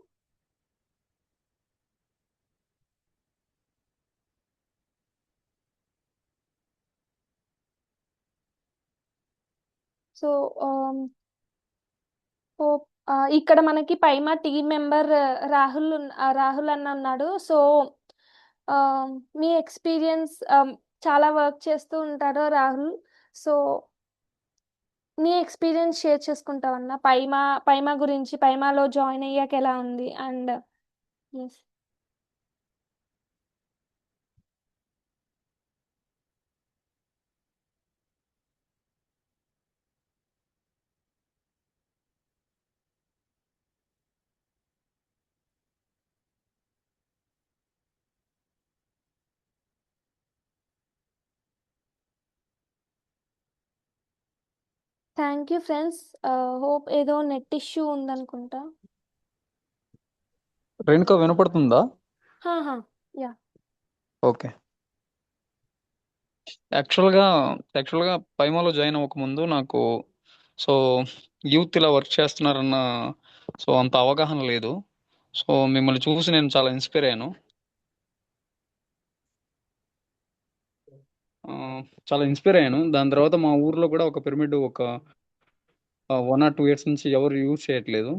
సో ఇక్కడ మనకి పైమా టీమ్ మెంబర్ రాహుల్ అన్న ఉన్నాడు. సో మీ ఎక్స్పీరియన్స్, చాలా వర్క్ చేస్తూ ఉంటాడు రాహుల్. సో నీ ఎక్స్పీరియన్స్ షేర్ చేసుకుంటావన్నా పైమా గురించి, పైమాలో జాయిన్ అయ్యాక ఎలా ఉంది and yes. Thank you friends. Hope ఏదో నెట్ ఇష్యూ ఉందనుకుంటా. రేణుక వినపడుతుందా? యా. ఓకే. యాక్చువల్గా పైమాలో జాయిన్ అవ్వకముందు నాకు సో యూత్ ఇలా వర్క్ చేస్తున్నారన్న సో అంత అవగాహన లేదు. సో మిమ్మల్ని చూసి నేను చాలా ఇన్స్పైర్ అయ్యాను. దాని తర్వాత మా ఊర్లో కూడా ఒక పిరమిడ్ ఒక 1 or 2 years నుంచి ఎవరు యూజ్ చేయట్లేదు.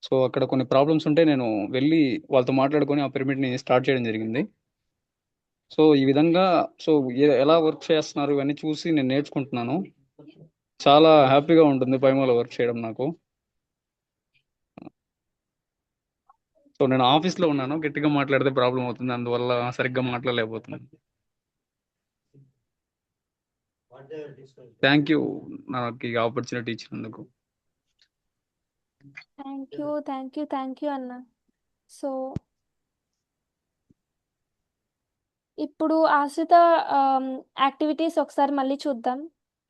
సో అక్కడ కొన్ని ప్రాబ్లమ్స్ ఉంటే నేను వెళ్ళి వాళ్ళతో మాట్లాడుకొని ఆ పిరమిడ్ని స్టార్ట్ చేయడం జరిగింది. సో ఈ విధంగా సో ఎలా వర్క్ చేస్తున్నారు ఇవన్నీ చూసి నేను నేర్చుకుంటున్నాను. చాలా హ్యాపీగా ఉంటుంది పైమాలో వర్క్ చేయడం నాకు. సో నేను ఆఫీస్లో ఉన్నాను, గట్టిగా మాట్లాడితే ప్రాబ్లం అవుతుంది, అందువల్ల సరిగ్గా మాట్లాడలేకపోతున్నాను. థ్యాంక్ యూ నాకు ఈ ఆపర్చునిటీ ఇచ్చినందుకు. థ్యాంక్ యూ అన్న. సో ఇప్పుడు ఆశ్రిత యాక్టివిటీస్ ఒకసారి మళ్ళీ చూద్దాం,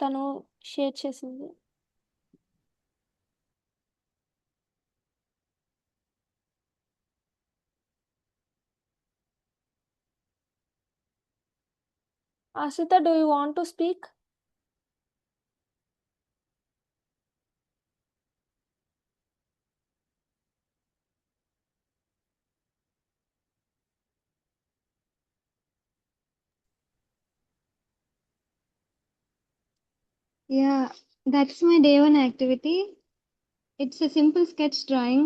తను షేర్ చేసింది. ఆశ్రిత, do you want to speak? Yeah, that's my day one activity. It's a simple sketch drawing.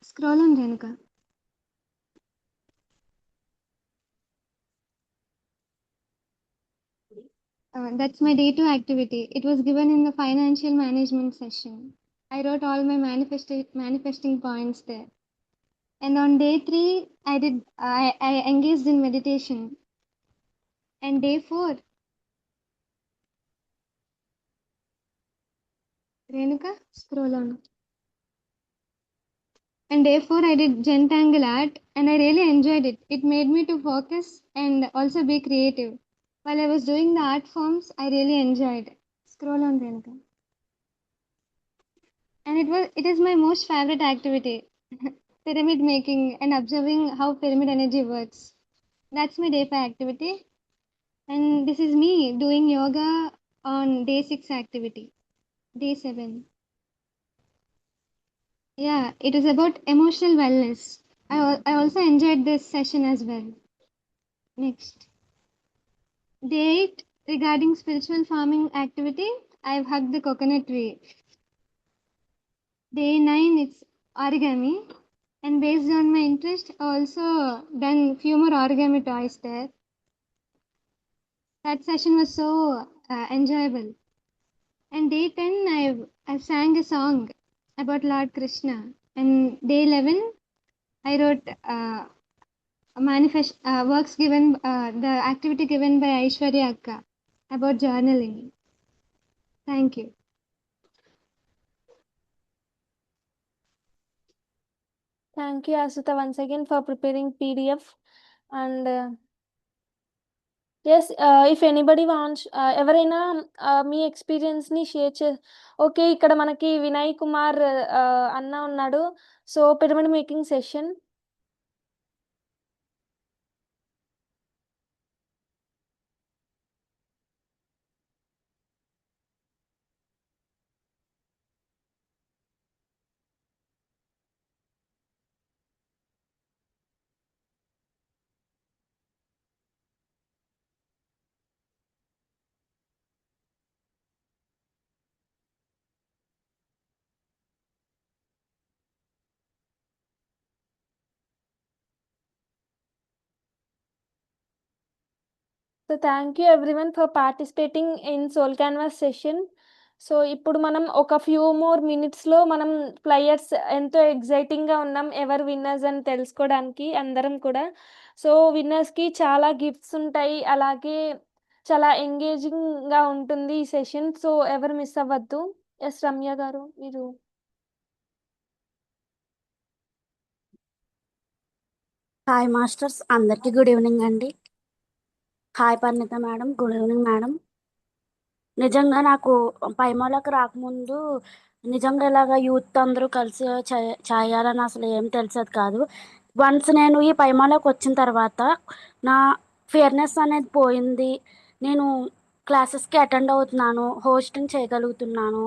Scroll on, Renuka. That's my day two activity. It was given in the financial management session. I wrote all my manifesting points there. And on day 3, I engaged in meditation. And day 4, Renuka, scroll on. And day 4, I did Gentangle art and I really enjoyed it. It made me to focus and also be creative. While I was doing the art forms, I really enjoyed. Scroll on, Renuka. And it is my most favorite activity, pyramid making and observing how pyramid energy works. That's my day 5 activity. And this is me doing yoga on day 6 activity, day 7. Yeah, it is about emotional wellness. I also enjoyed this session as well. Next. Day 8, regarding spiritual farming activity, I've hugged the coconut tree. Day 9, it's origami. And based on my interest, I also done few more origami toys there. That session was so enjoyable. And day 10, I sang a song about Lord Krishna. And day 11, I wrote works given, the activity given by Aishwarya Akka about journaling. Thank you. Thank you, Asita, once again for preparing PDF. And yes, if anybody wants, ఎవరైనా మీ ఎక్స్పీరియన్స్ని share okay, ఇక్కడ మనకి వినయ్ కుమార్ అన్న ఉన్నాడు. So pyramid making session. So thank you everyone for participating in soul canvas session. So ఇప్పుడు మనం ఒక few more మినిట్స్లో మనం ప్లేయర్స్ ఎంతో ఎగ్జైటింగ్గా ఉన్నాం ఎవరు విన్నర్స్ అని తెలుసుకోవడానికి అందరం కూడా. సో విన్నర్స్కి చాలా గిఫ్ట్స్ ఉంటాయి, అలాగే చాలా ఎంగేజింగ్గా ఉంటుంది ఈ సెషన్. సో ఎవరు మిస్ అవ్వద్దు. ఎస్ రమ్య గారు, మీరు. హాయ్ మాస్టర్స్, అందరికీ గుడ్ ఈవినింగ్ అండి. Hi Parinita madam, good evening madam. నిజంగా నాకు పైమాలకు రాకముందు నిజంగా ఇలాగ యూత్ అందరూ కలిసి చేయాలని అసలు ఏం తెలిసేది కాదు. వన్స్ నేను ఈ పైమాలకు వచ్చిన తర్వాత నా ఫియర్నెస్ అనేది పోయింది. నేను క్లాసెస్కి అటెండ్ అవుతున్నాను, హోస్టింగ్ చేయగలుగుతున్నాను.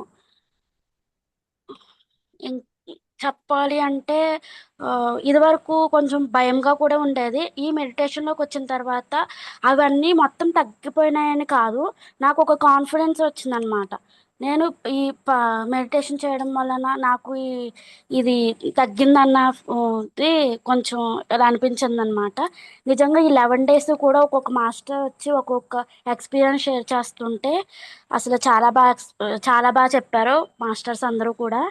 చెప్పాలి అంటే ఇదివరకు కొంచెం భయంగా కూడా ఉండేది. ఈ మెడిటేషన్లోకి వచ్చిన తర్వాత అవన్నీ మొత్తం తగ్గిపోయినాయని కాదు, నాకు ఒక కాన్ఫిడెన్స్ వచ్చిందనమాట. నేను ఈ మెడిటేషన్ చేయడం వలన నాకు ఇది తగ్గిందన్న కొంచెం ఇలా అనిపించింది అనమాట. నిజంగా ఈ 11 days కూడా ఒక్కొక్క మాస్టర్ వచ్చి ఒక్కొక్క ఎక్స్పీరియన్స్ షేర్ చేస్తుంటే అసలు చాలా బాగా చెప్పారు మాస్టర్స్ అందరూ కూడా.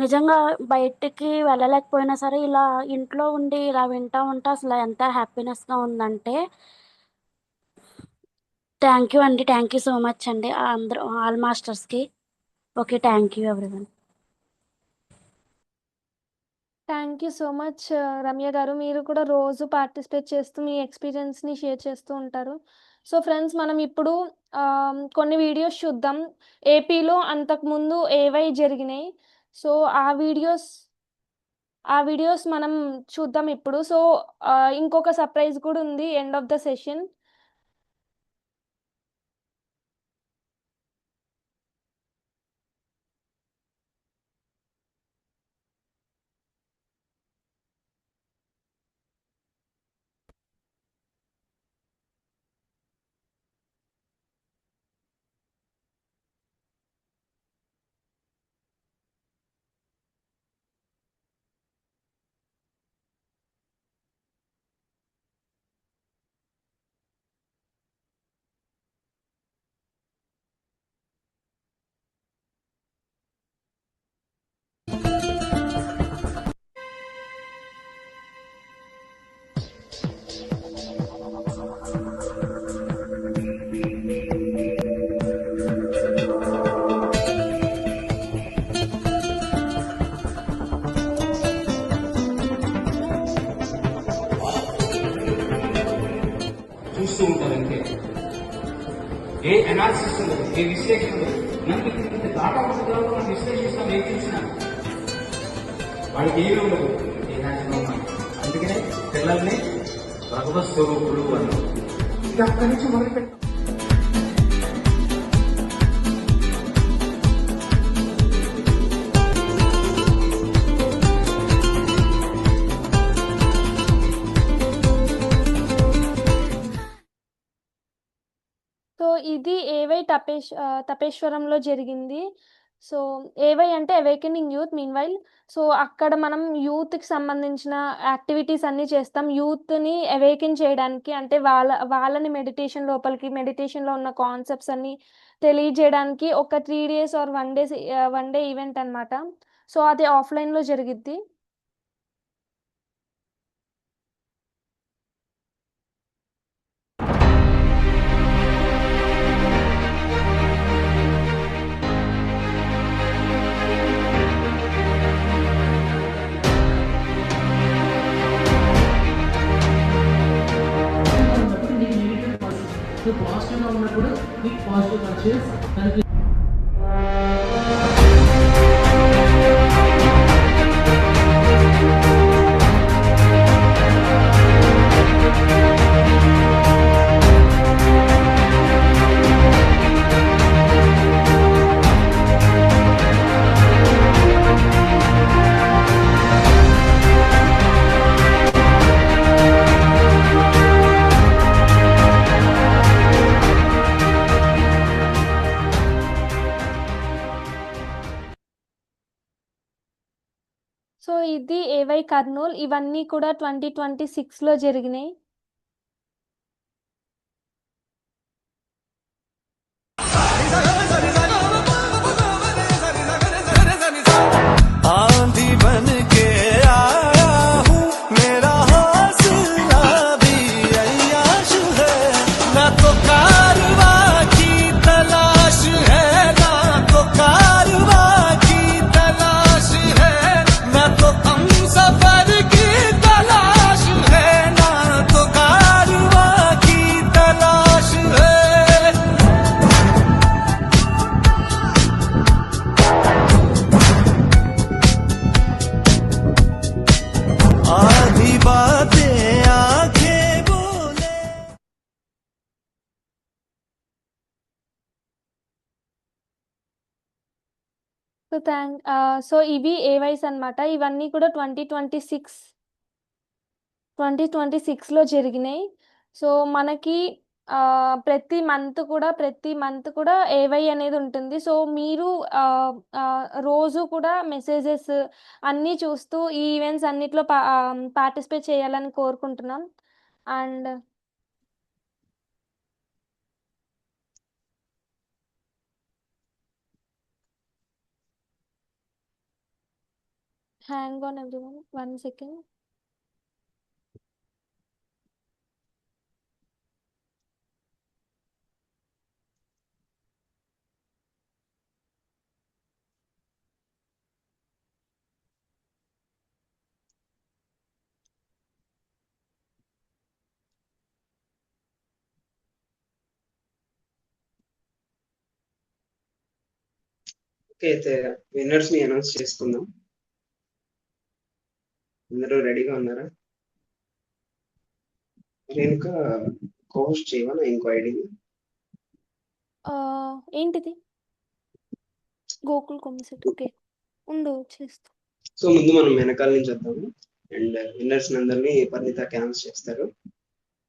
నిజంగా బయటికి వెళ్ళలేకపోయినా సరే ఇలా ఇంట్లో ఉండి ఇలా వింటూ ఉంటే అసలు ఎంత హ్యాపీనెస్గా ఉందంటే. థ్యాంక్ యూ అండి, థ్యాంక్ యూ సో మచ్ అండి అందరూ ఆల్ మాస్టర్స్కి. Okay, thank you everyone. Thank you so much Ramya garu. మీరు కూడా రోజు పార్టిసిపేట్ చేస్తూ మీ ఎక్స్పీరియన్స్ని షేర్ చేస్తూ ఉంటారు. సో ఫ్రెండ్స్, మనం ఇప్పుడు కొన్ని వీడియోస్ చూద్దాం. ఏపీలో అంతకుముందు ఏవై జరిగినాయి, సో ఆ వీడియోస్ మనం చూద్దాం ఇప్పుడు. సో ఇంకొక సర్ప్రైజ్ కూడా ఉంది ఎండ్ ఆఫ్ ద సెషన్. చూస్తూ ఉంటారు అంతే. ఏ అనాలిసిస్ ఉండదు, ఏ విశ్లేషణ ఉండదు. మనకి డాటా ఉంటుంది, మనం విశ్లేషిస్తాం, ఏం చూసినా వాడికి ఏమీ ఉండదు. అందుకనే పిల్లల్ని భగవత్ స్వరూపులు అన్నారు. ఇంకా అక్కడి నుంచి మొదలుపెట్టాం. సో ఇది ఏవై తపేశ్వరంలో జరిగింది. సో ఏవై అంటే అవేకెనింగ్ యూత్ మీన్వైల్. సో అక్కడ మనం యూత్కి సంబంధించిన యాక్టివిటీస్ అన్నీ చేస్తాం. యూత్ని అవేకెన్ చేయడానికి, అంటే వాళ్ళని మెడిటేషన్లో ఉన్న కాన్సెప్ట్స్ అన్నీ తెలియజేయడానికి ఒక 3 days ఆర్ 1 డే ఈవెంట్ అనమాట. సో అది ఆఫ్లైన్లో జరిగిద్ది. సో పాజిటివ్గా ఉన్నప్పుడు మీకు పాజిటివ్ కన్షియస్ కనిపి సో ఇది ఏవై కర్నూల్. ఇవన్నీ కూడా 2026లో జరిగినాయి. आंधी बन के आया हूँ, मेरा हौसला भी अय्याश है। ना तो कारवा की तलाश है, ना तो कारवा की तलाश है, ना तो हम सफर की तलाश है, ना तो कारवा की तलाश है। आधी बातें आंखें बोले। సో ఇవి ఏవైస్ అన్నమాట. ఇవన్నీ కూడా 2026లో జరిగినాయి. సో మనకి ప్రతి మంత్ కూడా ఏవై అనేది ఉంటుంది. సో మీరు రోజు కూడా మెసేజెస్ అన్నీ చూస్తూ ఈ ఈవెంట్స్ అన్నిట్లో పార్టిసిపేట్ చేయాలని కోరుకుంటున్నాం. And hang on everyone 1 second. Okay, అయితే విన్నర్స్ ని అనౌన్స్ చేసుకుందాం. అందరూ రెడీగా ఉన్నారా? రేణుక కోహోస్ట్ చేయవా నా ఇంకో ఐడిని? ఏంటిది? గోకుల్ కొమ్మిసెట్. ఓకే, ఉండు చేస్తా. సో ముందు మనం వెనకాల నుంచి వద్దాము. అండ్ విన్నర్స్ అందరినీ పరిణితకి అనౌన్స్ చేస్తారు.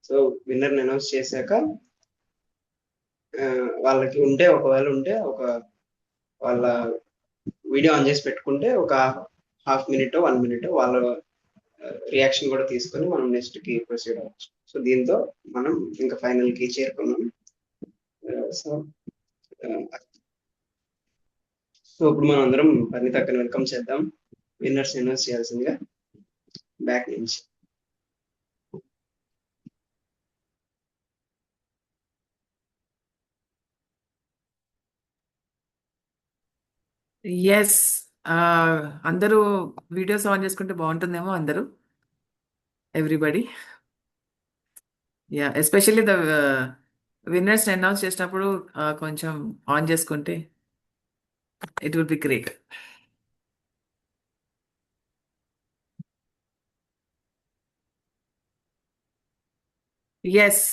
సో విన్నర్ అనౌన్స్ చేశాక వాళ్ళకి ఒకవేళ ఉంటే వాళ్ళ వీడియో ఆన్ చేసి పెట్టుకుంటే ఒక ½ minute 1 minute వాళ్ళ రియాక్షన్ కూడా తీసుకొని మనం నెక్స్ట్ కి ప్రొసీడ్ అవ్వచ్చు. సో దీంతో మనం ఇంకా ఫైనల్ కి చేరుకున్నాం. సో ఇప్పుడు మనం అందరం పరిణితక్కని వెల్కమ్ చేద్దాం. విన్నర్స్ అనౌన్స్ చేయాల్సిందిగా బ్యాక్ నుంచి. ఎస్, అందరూ వీడియోస్ ఆన్ చేసుకుంటే బాగుంటుందేమో. అందరూ everybody, yeah, especially the winners announce చేసినప్పుడు కొంచెం ఆన్ చేసుకుంటే it will be great. Yes,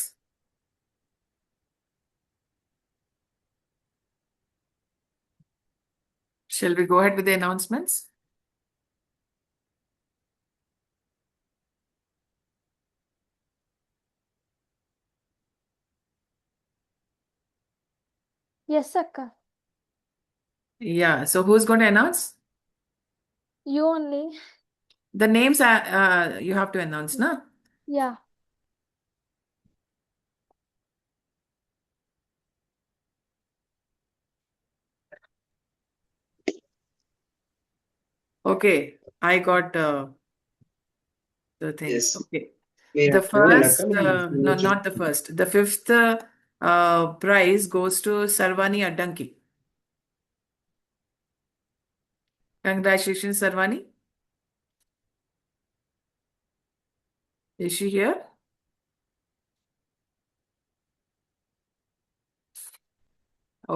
shall we go ahead with the announcements? Yes అక్క. Yeah. So who's going to announce? You only. The names you have to announce, na? Yeah. Okay. I got the things. Yes. Okay. మీరు The యాక్టివ్గా ఉండాక first, నేను no, నేను not the first. The fifth prize goes to Sarvani Addanki. Congratulations, Sarvani. Is she here?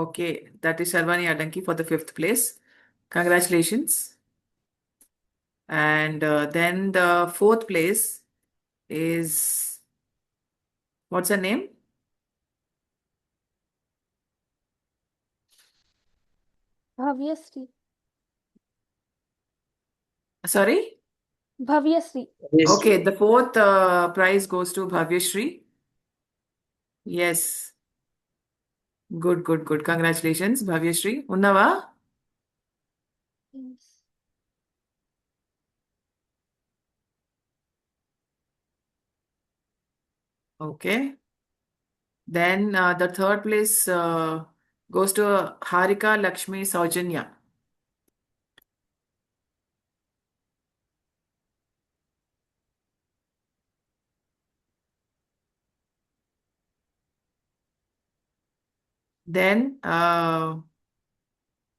Okay, that is Sarvani Addanki for the fifth place. Congratulations. And then the fourth place is, what's her name? Bhavyasri. Sorry? Bhavyasri. Okay, the fourth prize goes to Bhavyashri. Yes. Good, good, good. Congratulations, Bhavyashri. Unnava? Yes. Okay. Then the third place goes to Harika Lakshmi Saujanya. Then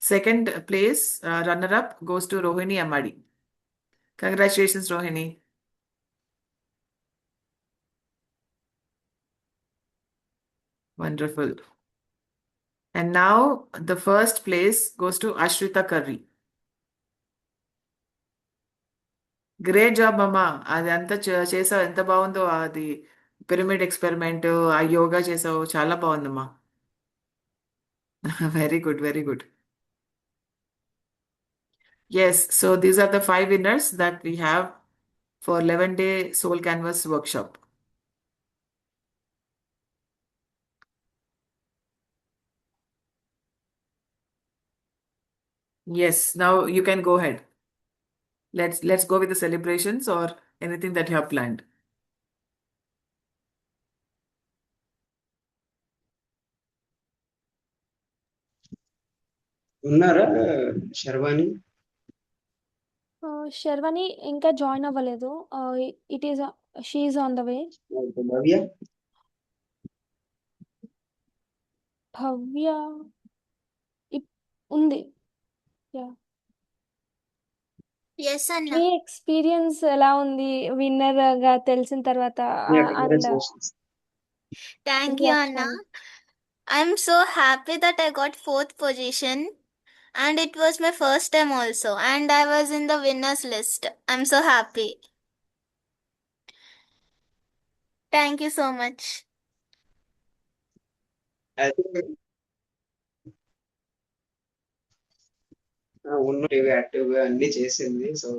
second place runner-up goes to Rohini Amadi. Congratulations, Rohini. Wonderful. And now the first place goes to Ashrita Curry. Great job అమ్మా. అది అంతా చేసావు, ఎంత బాగుందో అది pyramid experiment, ఆ యోగా చేసావు, చాలా బాగుందమ్మా. Very good, very good. Yes, so these are the 5 winners that we have for 11-day Soul Canvas workshop. Yes, now you can go ahead. Let's go with the celebrations or anything that you have planned. ఉన్నారా శర్వాణి? శర్వని ఇంకా join అవ్వలేదు. It is she on the way. Bhavya Bhavya ఉంది. Yeah. Yes, Anna. మీ experience ఎలా ఉంది winner గా తెలిసిన తర్వాత? Yeah, and congratulations. Thank you, Anna. I'm so happy that I got 4th position, and it was my first time also, and I was in the winners list. I'm so happy. Thank you so much. I think యాక్టివ్గా అన్ని చేసింది. So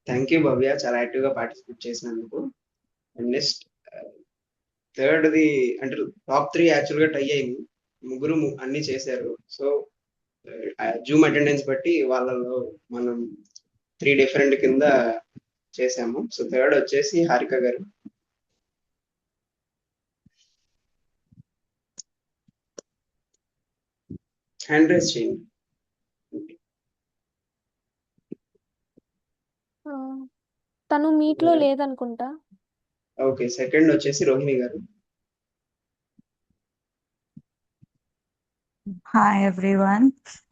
thank you భవ్య, చాలా యాక్టివ్గా participate చేసినందుకు. And next థర్డ్ది అంటే top 3 యాక్చువల్గా టై అయింది. ముగ్గురు అన్ని చేశారు. సో జూమ్ అటెండెన్స్ బట్టి వాళ్ళలో మనం 3 డిఫరెంట్ కింద చేసాము. సో థర్డ్ వచ్చేసి హారిక గారు. హ్యాండ్ రైజ్ చేయండి. తను మీట్ లో లేదనుకుంటా. ఓకే, సెకండ్ వచ్చేసి రోహిణి గారు. Hi everyone.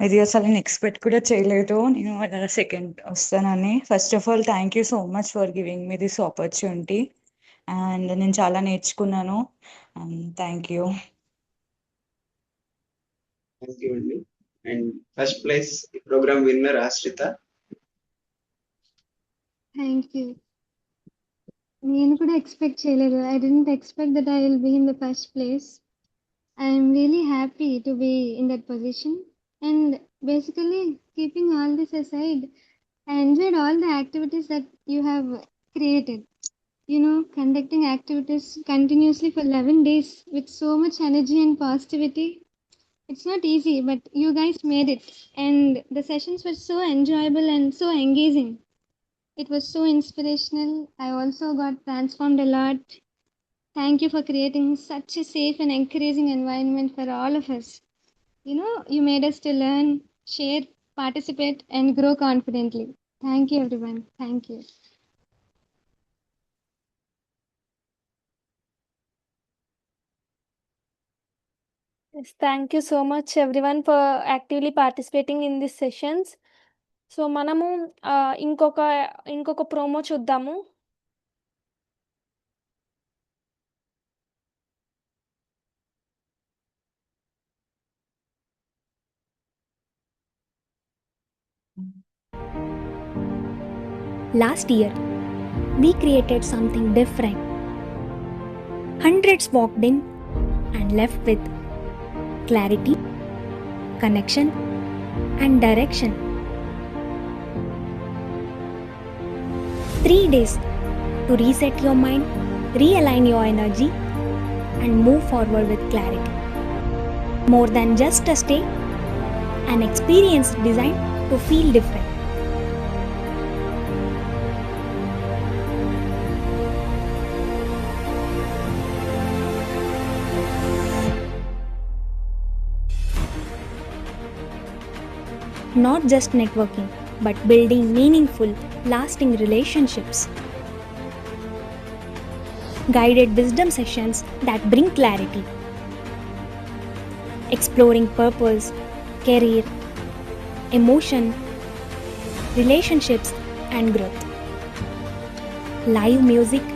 ఇది అసలు నేను ఎక్స్పెక్ట్ కూడా చేయలేదు నేను సెకండ్ వస్తానని. First of all thank you so much for giving me this opportunity. And నేను చాలా నేర్చుకున్నాను. And thank you. Thank you అండి. And first place program winner Ashritha. Thank you. నేను కూడా ఎక్స్పెక్ట్ చేయలేదు. I don't expect that I will be in the first place. I'm really happy to be in that position. And basically, keeping all this aside, I enjoyed all the activities that you have created. Conducting activities continuously for 11 days with so much energy and positivity. It's not easy, but you guys made it. And the sessions were so enjoyable and so engaging. It was so inspirational. I also got transformed a lot. Thank you for creating such a safe and encouraging environment for all of us. You made us to learn, share, participate, and grow confidently. Thank you, everyone. Thank you. Yes, thank you so much everyone for actively participating in these sessions. So మనము ఇంకొక promo చూద్దాము. Last year, we created something different. Hundreds walked in and left with clarity, connection, and direction. 3 days to reset your mind, realign your energy, and move forward with clarity. More than just a stay, an experience designed to feel different. Not just networking, but building meaningful, lasting relationships. Guided wisdom sessions that bring clarity. Exploring purpose, career, emotion, relationships, and growth. Live music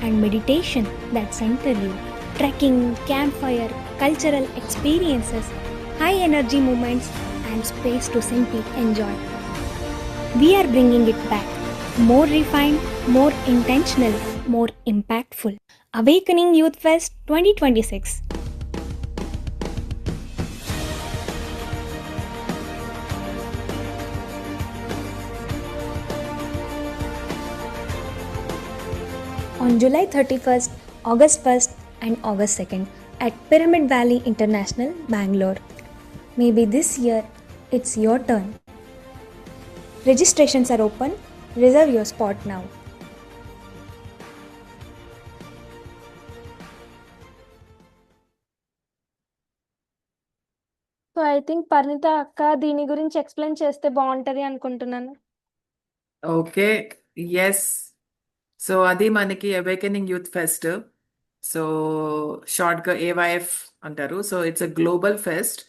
and meditation that center you. Trekking, campfire, cultural experiences, high energy moments, and space to simply enjoy. We are bringing it back. More refined, more intentional, more impactful. Awakening Youth Fest 2026. On July 31st, August 1st, and August 2nd at Pyramid Valley International, Bangalore. Maybe this year it's your turn. Registrations are open. Reserve your spot now. So I think Parinita అక్క దీని గురించి explain చేస్తే బాగుంటది అనుకుంటున్నాను. Okay, yes. So అది మనకి awakening youth fest. So షార్ట్గా AYF అంటారు. So it's a global fest.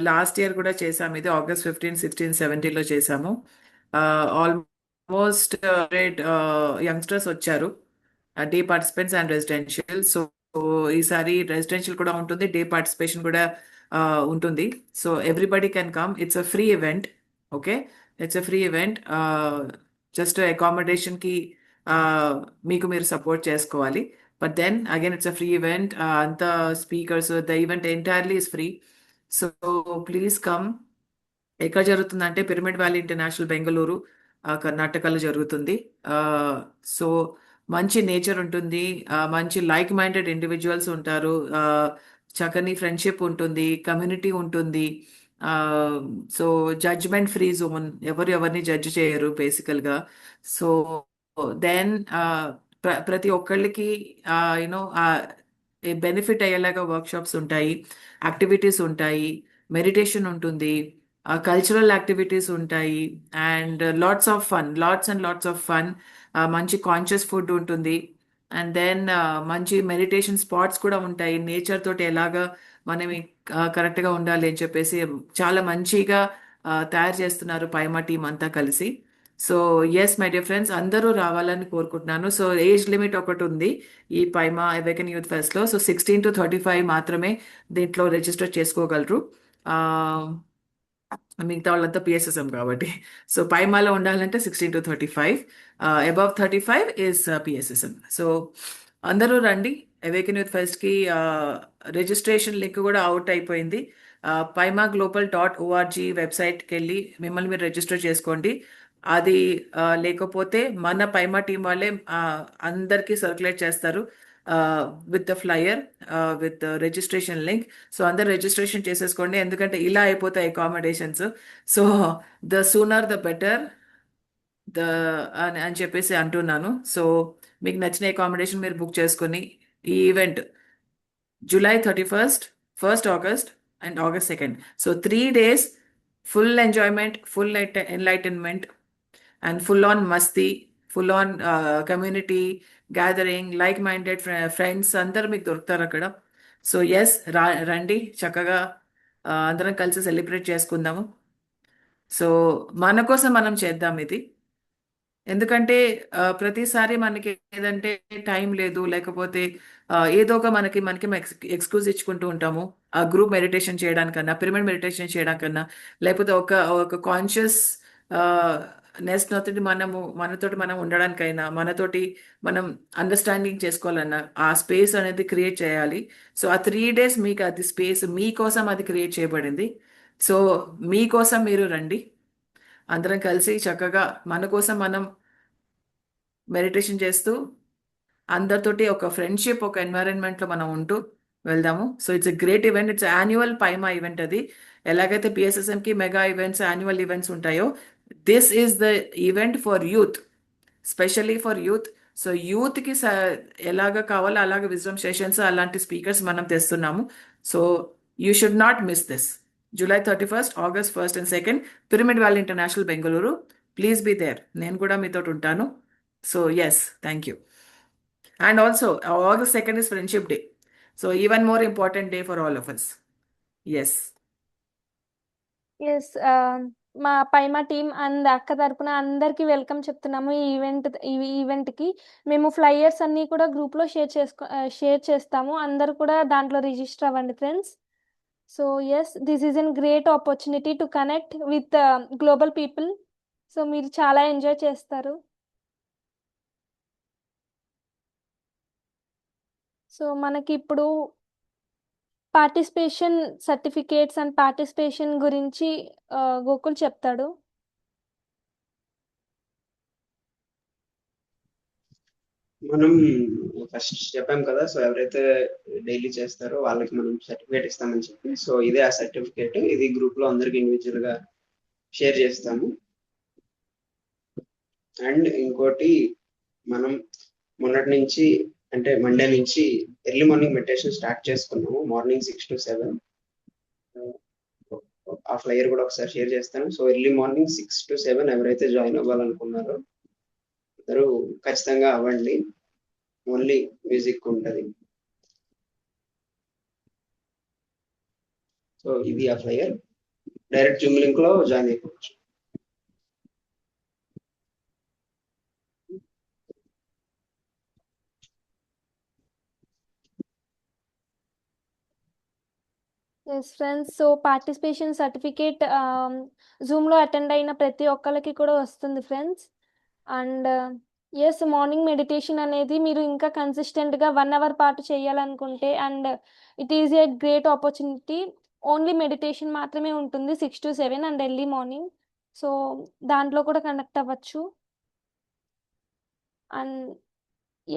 Last year కూడా చేసాము, ఇది August 15, 16, 17లో చేసాము. ఆల్మోస్ట్ 100 యంగ్స్టర్స్ వచ్చారు, day participants and residential. So ఈసారి రెసిడెన్షియల్ కూడా ఉంటుంది, డే పార్టిసిపేషన్ కూడా ఉంటుంది. So everybody can come. It's a free event. Okay, it's a free event. Just అకామిడేషన్కి మీకు మీరు సపోర్ట్ చేసుకోవాలి. But then again it's a free event. అంతా speakers, the event entirely is free. So please come. ఎక్కడ జరుగుతుందంటే pyramid valley international, Bengaluru, కర్ణాటకలో జరుగుతుంది. So మంచి నేచర్ ఉంటుంది, మంచి లైక్ మైండెడ్ ఇండివిజువల్స్ ఉంటారు, చక్కని ఫ్రెండ్షిప్ ఉంటుంది, కమ్యూనిటీ ఉంటుంది. సో జడ్జ్మెంట్ ఫ్రీ జోన్, ఎవరిని జడ్జ్ చేయరు బేసికల్గా. సో దెన్ ప్రతి ఒక్కళ్ళకి యూనో బెనిఫిట్ అయ్యేలాగా వర్క్షాప్స్ ఉంటాయి, యాక్టివిటీస్ ఉంటాయి, మెడిటేషన్ ఉంటుంది, కల్చరల్ యాక్టివిటీస్ ఉంటాయి, అండ్ లాట్స్ ఆఫ్ ఫన్. మంచి కాన్షియస్ ఫుడ్ ఉంటుంది, అండ్ దెన్ మంచి మెడిటేషన్ స్పాట్స్ కూడా ఉంటాయి. నేచర్ తోటి ఎలాగా మనం కరెక్ట్గా ఉండాలి అని చెప్పేసి చాలా మంచిగా తయారు చేస్తున్నారు పైమా టీం అంతా కలిసి. So yes my dear friends, అందరూ రావాలని కోరుకుంటున్నాను. సో ఏజ్ లిమిట్ ఒకటి ఉంది ఈ పైమా అవేకెన్ యూత్ ఫెస్ట్లో. సో 16 to 35 మాత్రమే దీంట్లో రిజిస్టర్ చేసుకోగలరు. మిగతా వాళ్ళంతా PSSM కాబట్టి. సో పైమాలో ఉండాలంటే 16 to 35, above 35 is PSSM. So అందరూ రండి అవేకెన్ యూత్ ఫెస్ట్కి. రిజిస్ట్రేషన్ లింక్ కూడా అవుట్ అయిపోయింది. paimaglobal.org వెబ్సైట్కి వెళ్ళి మిమ్మల్ని మీరు రిజిస్టర్ చేసుకోండి. అది లేకపోతే మన పైమా టీం వాళ్ళే అందరికీ సర్క్యులేట్ చేస్తారు. With the flyer with registration link. So అందరు రిజిస్ట్రేషన్ చేసేసుకోండి, ఎందుకంటే ఇలా అయిపోతాయి accommodations. So the sooner the better the అని చెప్పేసి అంటున్నాను. సో మీకు నచ్చిన అకామిడేషన్ మీరు బుక్ చేసుకుని ఈ event July 31st, 1st August, and August 2nd. So 3 days, full enjoyment, full enlightenment, and full on masti, full on community gathering, like-minded friends, అందరు మీకు దొరుకుతారు అక్కడ. సో ఎస్, రండి చక్కగా అందరం కలిసి సెలబ్రేట్ చేసుకుందాము. సో మన కోసం మనం చేద్దాం ఇది. ఎందుకంటే ప్రతిసారి మనకి ఏదంటే టైం లేదు, లేకపోతే ఏదో ఒక మనకి ఎక్స్క్యూజ్ ఇచ్చుకుంటూ ఉంటాము. ఆ గ్రూప్ మెడిటేషన్ చేయడానికన్నా, పిరమిడ్ మెడిటేషన్ చేయడానికన్నా, లేకపోతే ఒక కాన్షియస్ నెస్ తోటి మనతోటి మనం ఉండడానికైనా, మనతోటి మనం అండర్స్టాండింగ్ చేసుకోవాలన్నా ఆ స్పేస్ అనేది క్రియేట్ చేయాలి. సో ఆ 3 days మీకు అది స్పేస్ మీకోసం అది క్రియేట్ చేయబడింది. సో మీకోసం మీరు రండి, అందరం కలిసి చక్కగా మన కోసం మనం మెడిటేషన్ చేస్తూ అందరితోటి ఒక ఫ్రెండ్షిప్, ఒక ఎన్వైరన్మెంట్లో మనం ఉంటూ వెళ్దాము. So it's a great event. It's annual Paima event. అది ఎలాగైతే పిఎస్ఎస్ఎంకి మెగా ఈవెంట్స్, యాన్యువల్ ఈవెంట్స్ ఉంటాయో, this is the event for youth, specially for youth. So యూత్కి ఎలాగ కావాలో అలాగ విజ్డమ్ సెషన్స్, అలాంటి స్పీకర్స్ మనం తెస్తున్నాము. So you should not miss this. July 31st, August 1st and 2nd, pyramid valley international Bengaluru. Please be there. నేను కూడా మీతో ఉంటాను. So yes, thank you. And also August 2nd is Friendship Day. So even more important day for all of us. Yes. Yes, మా Paima team and అక్క తరపున అందరికీ welcome చెప్తున్నాము ఈ ఈవెంట్కి. మేము ఫ్లైయర్స్ అన్నీ కూడా గ్రూప్లో షేర్ చేస్తాము. అందరూ కూడా దాంట్లో రిజిస్టర్ అవ్వండి friends. So yes, this is an great opportunity to connect with global people. So మీరు చాలా ఎంజాయ్ చేస్తారు. సో మనకి ఇప్పుడు పార్టిసిపేషన్ సర్టిఫికేట్స్ అండ్ పార్టిసిపేషన్ గురించి గోకుల్ చెప్తాడు. మనం ఫస్ట్ చెప్పాం కదా, సో ఎవరైతే డైలీ చేస్తారో వాళ్ళకి మనం సర్టిఫికేట్ ఇస్తామని చెప్పి, సో ఇదే ఆ సర్టిఫికేట్. ఇది గ్రూప్ లో అందరికి ఇండివిజువల్ గా షేర్ చేస్తాము. అండ్ ఇంకోటి, మనం మొన్నటి నుంచి అంటే మండే నుంచి ఎర్లీ మార్నింగ్ మెడిటేషన్ స్టార్ట్ చేసుకున్నాము. Morning 6 to 7. ఆ ఫ్లైయర్ కూడా ఒకసారి షేర్ చేస్తాను. సో ఎర్లీ మార్నింగ్ 6 to 7 ఎవరైతే జాయిన్ అవ్వాలనుకున్నారో అందరూ ఖచ్చితంగా అవ్వండి. ఓన్లీ మ్యూజిక్ ఉంటుంది. సో ఇది ఆ ఫ్లైయర్. డైరెక్ట్ జూమ్ లింక్ లో జాయిన్ అయిపోవచ్చు. Yes friends, so participation certificate జూమ్లో అటెండ్ అయిన ప్రతి ఒక్కరికి కూడా వస్తుంది friends. And yes, morning meditation అనేది మీరు ఇంకా కన్సిస్టెంట్గా 1 hour పాటు చేయాలనుకుంటే, and it is a great opportunity. Only meditation మాత్రమే ఉంటుంది 6 to 7 and early morning. So దాంట్లో కూడా కనెక్ట్ అవ్వచ్చు. అండ్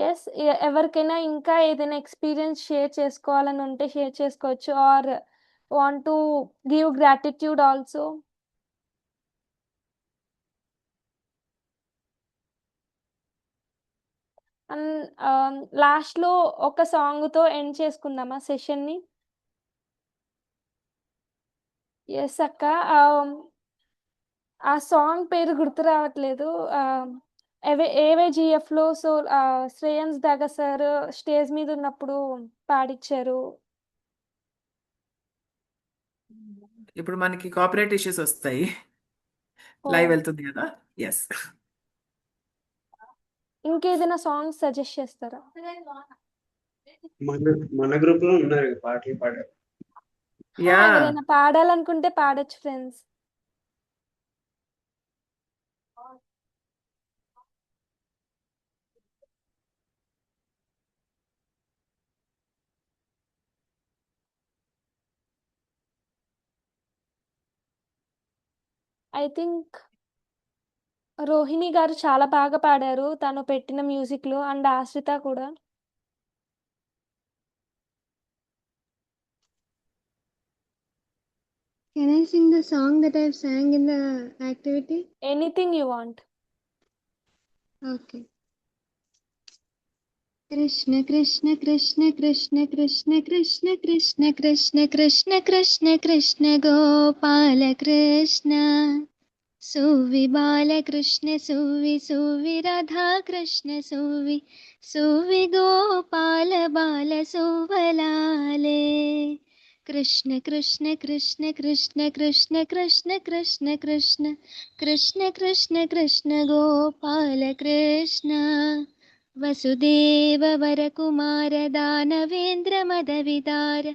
ఎస్, ఎవరికైనా ఇంకా ఏదైనా ఎక్స్పీరియన్స్ షేర్ చేసుకోవాలని ఉంటే షేర్ చేసుకోవచ్చు, or want to give gratitude also. And లాస్ట్లో ఒక సాంగ్తో ఎండ్ చేసుకుందామా సెషన్ని? ఎస్ అక్క, ఆ సాంగ్ పేరు గుర్తు రావట్లేదు. ఏవేజిఎఫ్లో సో శ్రేయన్స్ దాగా సార్ స్టేజ్ మీద ఉన్నప్పుడు పాడిచ్చారు. ఇప్పుడు మనకి కాపరేట్ ఇష్యూస్ వస్తాయి, ఓ, లైవ్ వెళ్తుంది కదా. ఎస్, ఇంకేదైనా సాంగ్ సజెస్ట్ చేస్తారా? మన గ్రూప్ లో ఉన్నారు పాటలు పాడారు. యా, ఎవరైనా పాడాలనుకుంటే పాడొచ్చు friends. I think Rohini garu చాలా బాగా పాడారు తను పెట్టిన మ్యూజిక్లో, అండ్ ఆశ్రిత కూడా. Can I sing the song that I've sang in the activity? Anything you want. Okay. Krishna Krishna Krishna Krishna Krishna Krishna Krishna Krishna Krishna Krishna Krishna Gopala Krishna Suvi Bala Krishna Suvi Suvi Radha Krishna Suvi Suvi Gopala Bala Suvalale Krishna Krishna Krishna Krishna Krishna Krishna Krishna Krishna Krishna Krishna Krishna Gopala Krishna Vasudev वरकुमार दानवेन्द्र मदविदार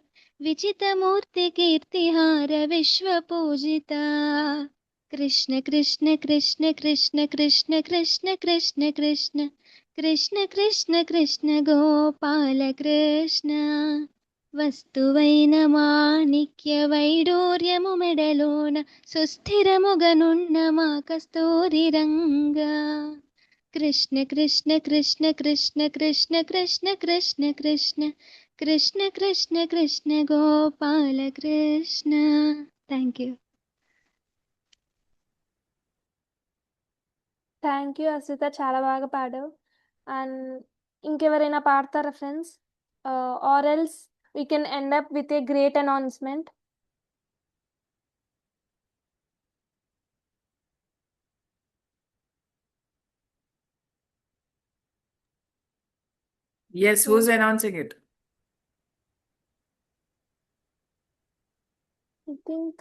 विचितमूर्ति कीर्तिहार विश्वपूजिता Krishna Krishna Krishna Krishna Krishna Krishna Krishna Krishna Krishna Krishna Krishna Gopal Krishna వస్తువైన మాణిక్య వైడూర్యము మెడలోన సుస్థిరముగనున్న మా Kasturi Ranga Krishna Krishna Krishna Krishna Krishna Krishna Krishna Krishna Krishna Krishna Krishna Gopal Krishna Thank you. Thank you Ashwitha, చాలా బాగా పాడావు. And ఇంకెవరైనా పాడతారా friends? Or else we can end up with a great announcement. Yes, who's announcing it? I think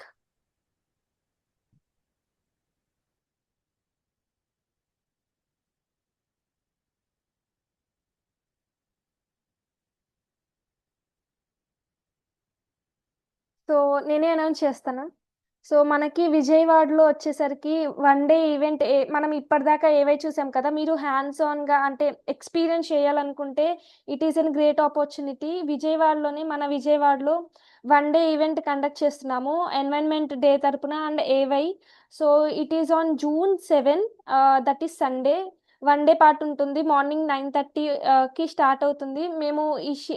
so నేనే announce చేస్తాను. సో మనకి విజయవాడలో వచ్చేసరికి వన్ డే ఈవెంట్ మనం ఇప్పటిదాకా ఏవై చూసాం కదా, మీరు హ్యాండ్స్ ఆన్గా అంటే ఎక్స్పీరియన్స్ చేయాలనుకుంటే it is an great opportunity. మన విజయవాడలో వన్ డే ఈవెంట్ కండక్ట్ చేస్తున్నాము ఎన్వైరన్మెంట్ డే తరపున and AY. So it is on June 7, that is Sunday. One day part ఉంటుంది. మార్నింగ్ 9:30కి స్టార్ట్ అవుతుంది. మేము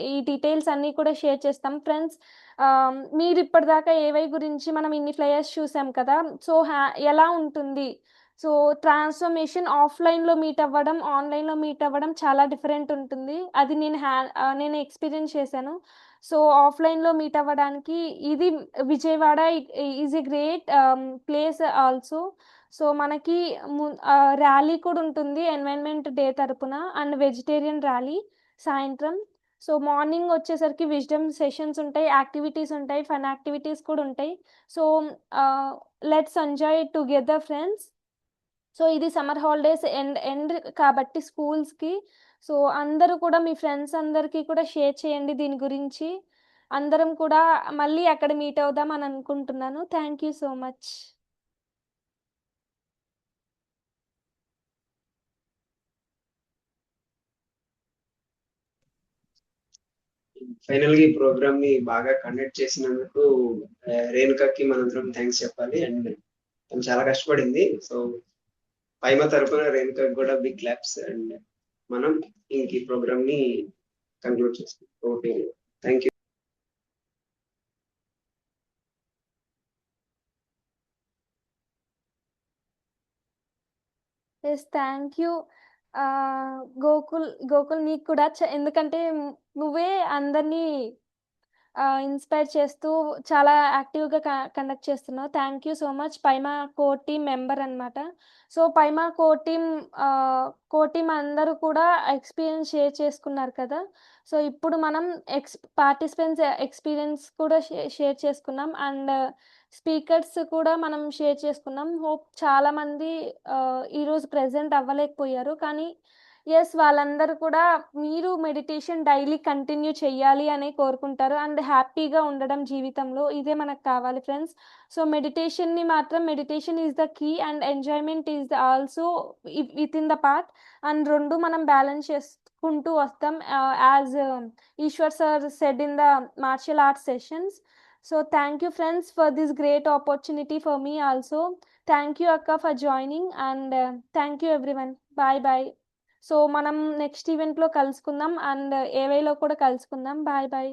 ఈ డీటెయిల్స్ అన్నీ కూడా షేర్ చేస్తాం ఫ్రెండ్స్. మీరు ఇప్పటిదాకా ఏవై గురించి మనం ఇన్ని ఫ్లయర్స్ చూసాం కదా, సో ఎలా ఉంటుంది? సో ట్రాన్స్ఫర్మేషన్ ఆఫ్లైన్లో మీట్ అవ్వడం, ఆన్లైన్లో మీట్ అవ్వడం చాలా డిఫరెంట్ ఉంటుంది. అది నేను ఎక్స్పీరియన్స్ చేశాను. సో ఆఫ్లైన్లో మీట్ అవ్వడానికి ఇది Vijayawada is a great place also. So మనకి ర్యాలీ కూడా ఉంటుంది ఎన్వైరన్మెంట్ డే తరపున అండ్ వెజిటేరియన్ ర్యాలీ సాయంత్రం. సో మార్నింగ్ వచ్చేసరికి విజ్డమ్ సెషన్స్ ఉంటాయి, యాక్టివిటీస్ ఉంటాయి, ఫన్ యాక్టివిటీస్ కూడా ఉంటాయి. So let's enjoy together friends. So ఇది సమ్మర్ హాలిడేస్ ఎండ్ కాబట్టి స్కూల్స్కి. సో అందరూ కూడా మీ ఫ్రెండ్స్ అందరికీ కూడా షేర్ చేయండి దీని గురించి. అందరం కూడా మళ్ళీ అక్కడ మీట్ అవుదాం అని అనుకుంటున్నాను. Thank you so much. Final గా ఈ ప్రోగ్రామ్ ని బాగా కండక్ట్ చేసినందుకు రేణుకకి మనందరం థ్యాంక్స్ చెప్పాలి. అండ్ తను చాలా కష్టపడింది. సో పైమ తరపున రేణుకకి కూడా బిగ్ క్లాప్స్. అండ్ మనం ఇంక ఈ ప్రోగ్రామ్ ని కంక్లూడ్ చేస్తాం. Okay, thank you. Yes, thank you Gokul నీకు కూడా ఎందుకంటే నువ్వే అందరినీ ఇన్స్పైర్ చేస్తూ చాలా యాక్టివ్గా కండక్ట్ చేస్తున్నావు. Thank you so much. పైమా core team member అనమాట. సో పైమా కోర్ టీమ్ అందరూ కూడా ఎక్స్పీరియన్స్ షేర్ చేసుకున్నారు కదా. సో ఇప్పుడు మనం పార్టిసిపెంట్స్ ఎక్స్పీరియన్స్ కూడా షేర్ చేసుకున్నాం అండ్ స్పీకర్స్ కూడా మనం షేర్ చేసుకున్నాం. హోప్ చాలామంది ఈరోజు ప్రెజెంట్ అవ్వలేకపోయారు, కానీ ఎస్ వాళ్ళందరూ కూడా మీరు మెడిటేషన్ డైలీ కంటిన్యూ చేయాలి అని కోరుకుంటారు అండ్ హ్యాపీగా ఉండడం జీవితంలో ఇదే మనకు కావాలి friends. So meditation is the key and enjoyment is also with in the part. And రెండు మనం బ్యాలెన్స్ చేసుకుంటూ వస్తాం as Eshwar sir said in the martial arts sessions. So thank you friends for this great opportunity for me also. Thank you అక్క for joining and thank you everyone. Bye bye. So మనం next ఈవెంట్లో కలుసుకుందాం and ఏవైలో కూడా కలుసుకుందాం. Bye bye.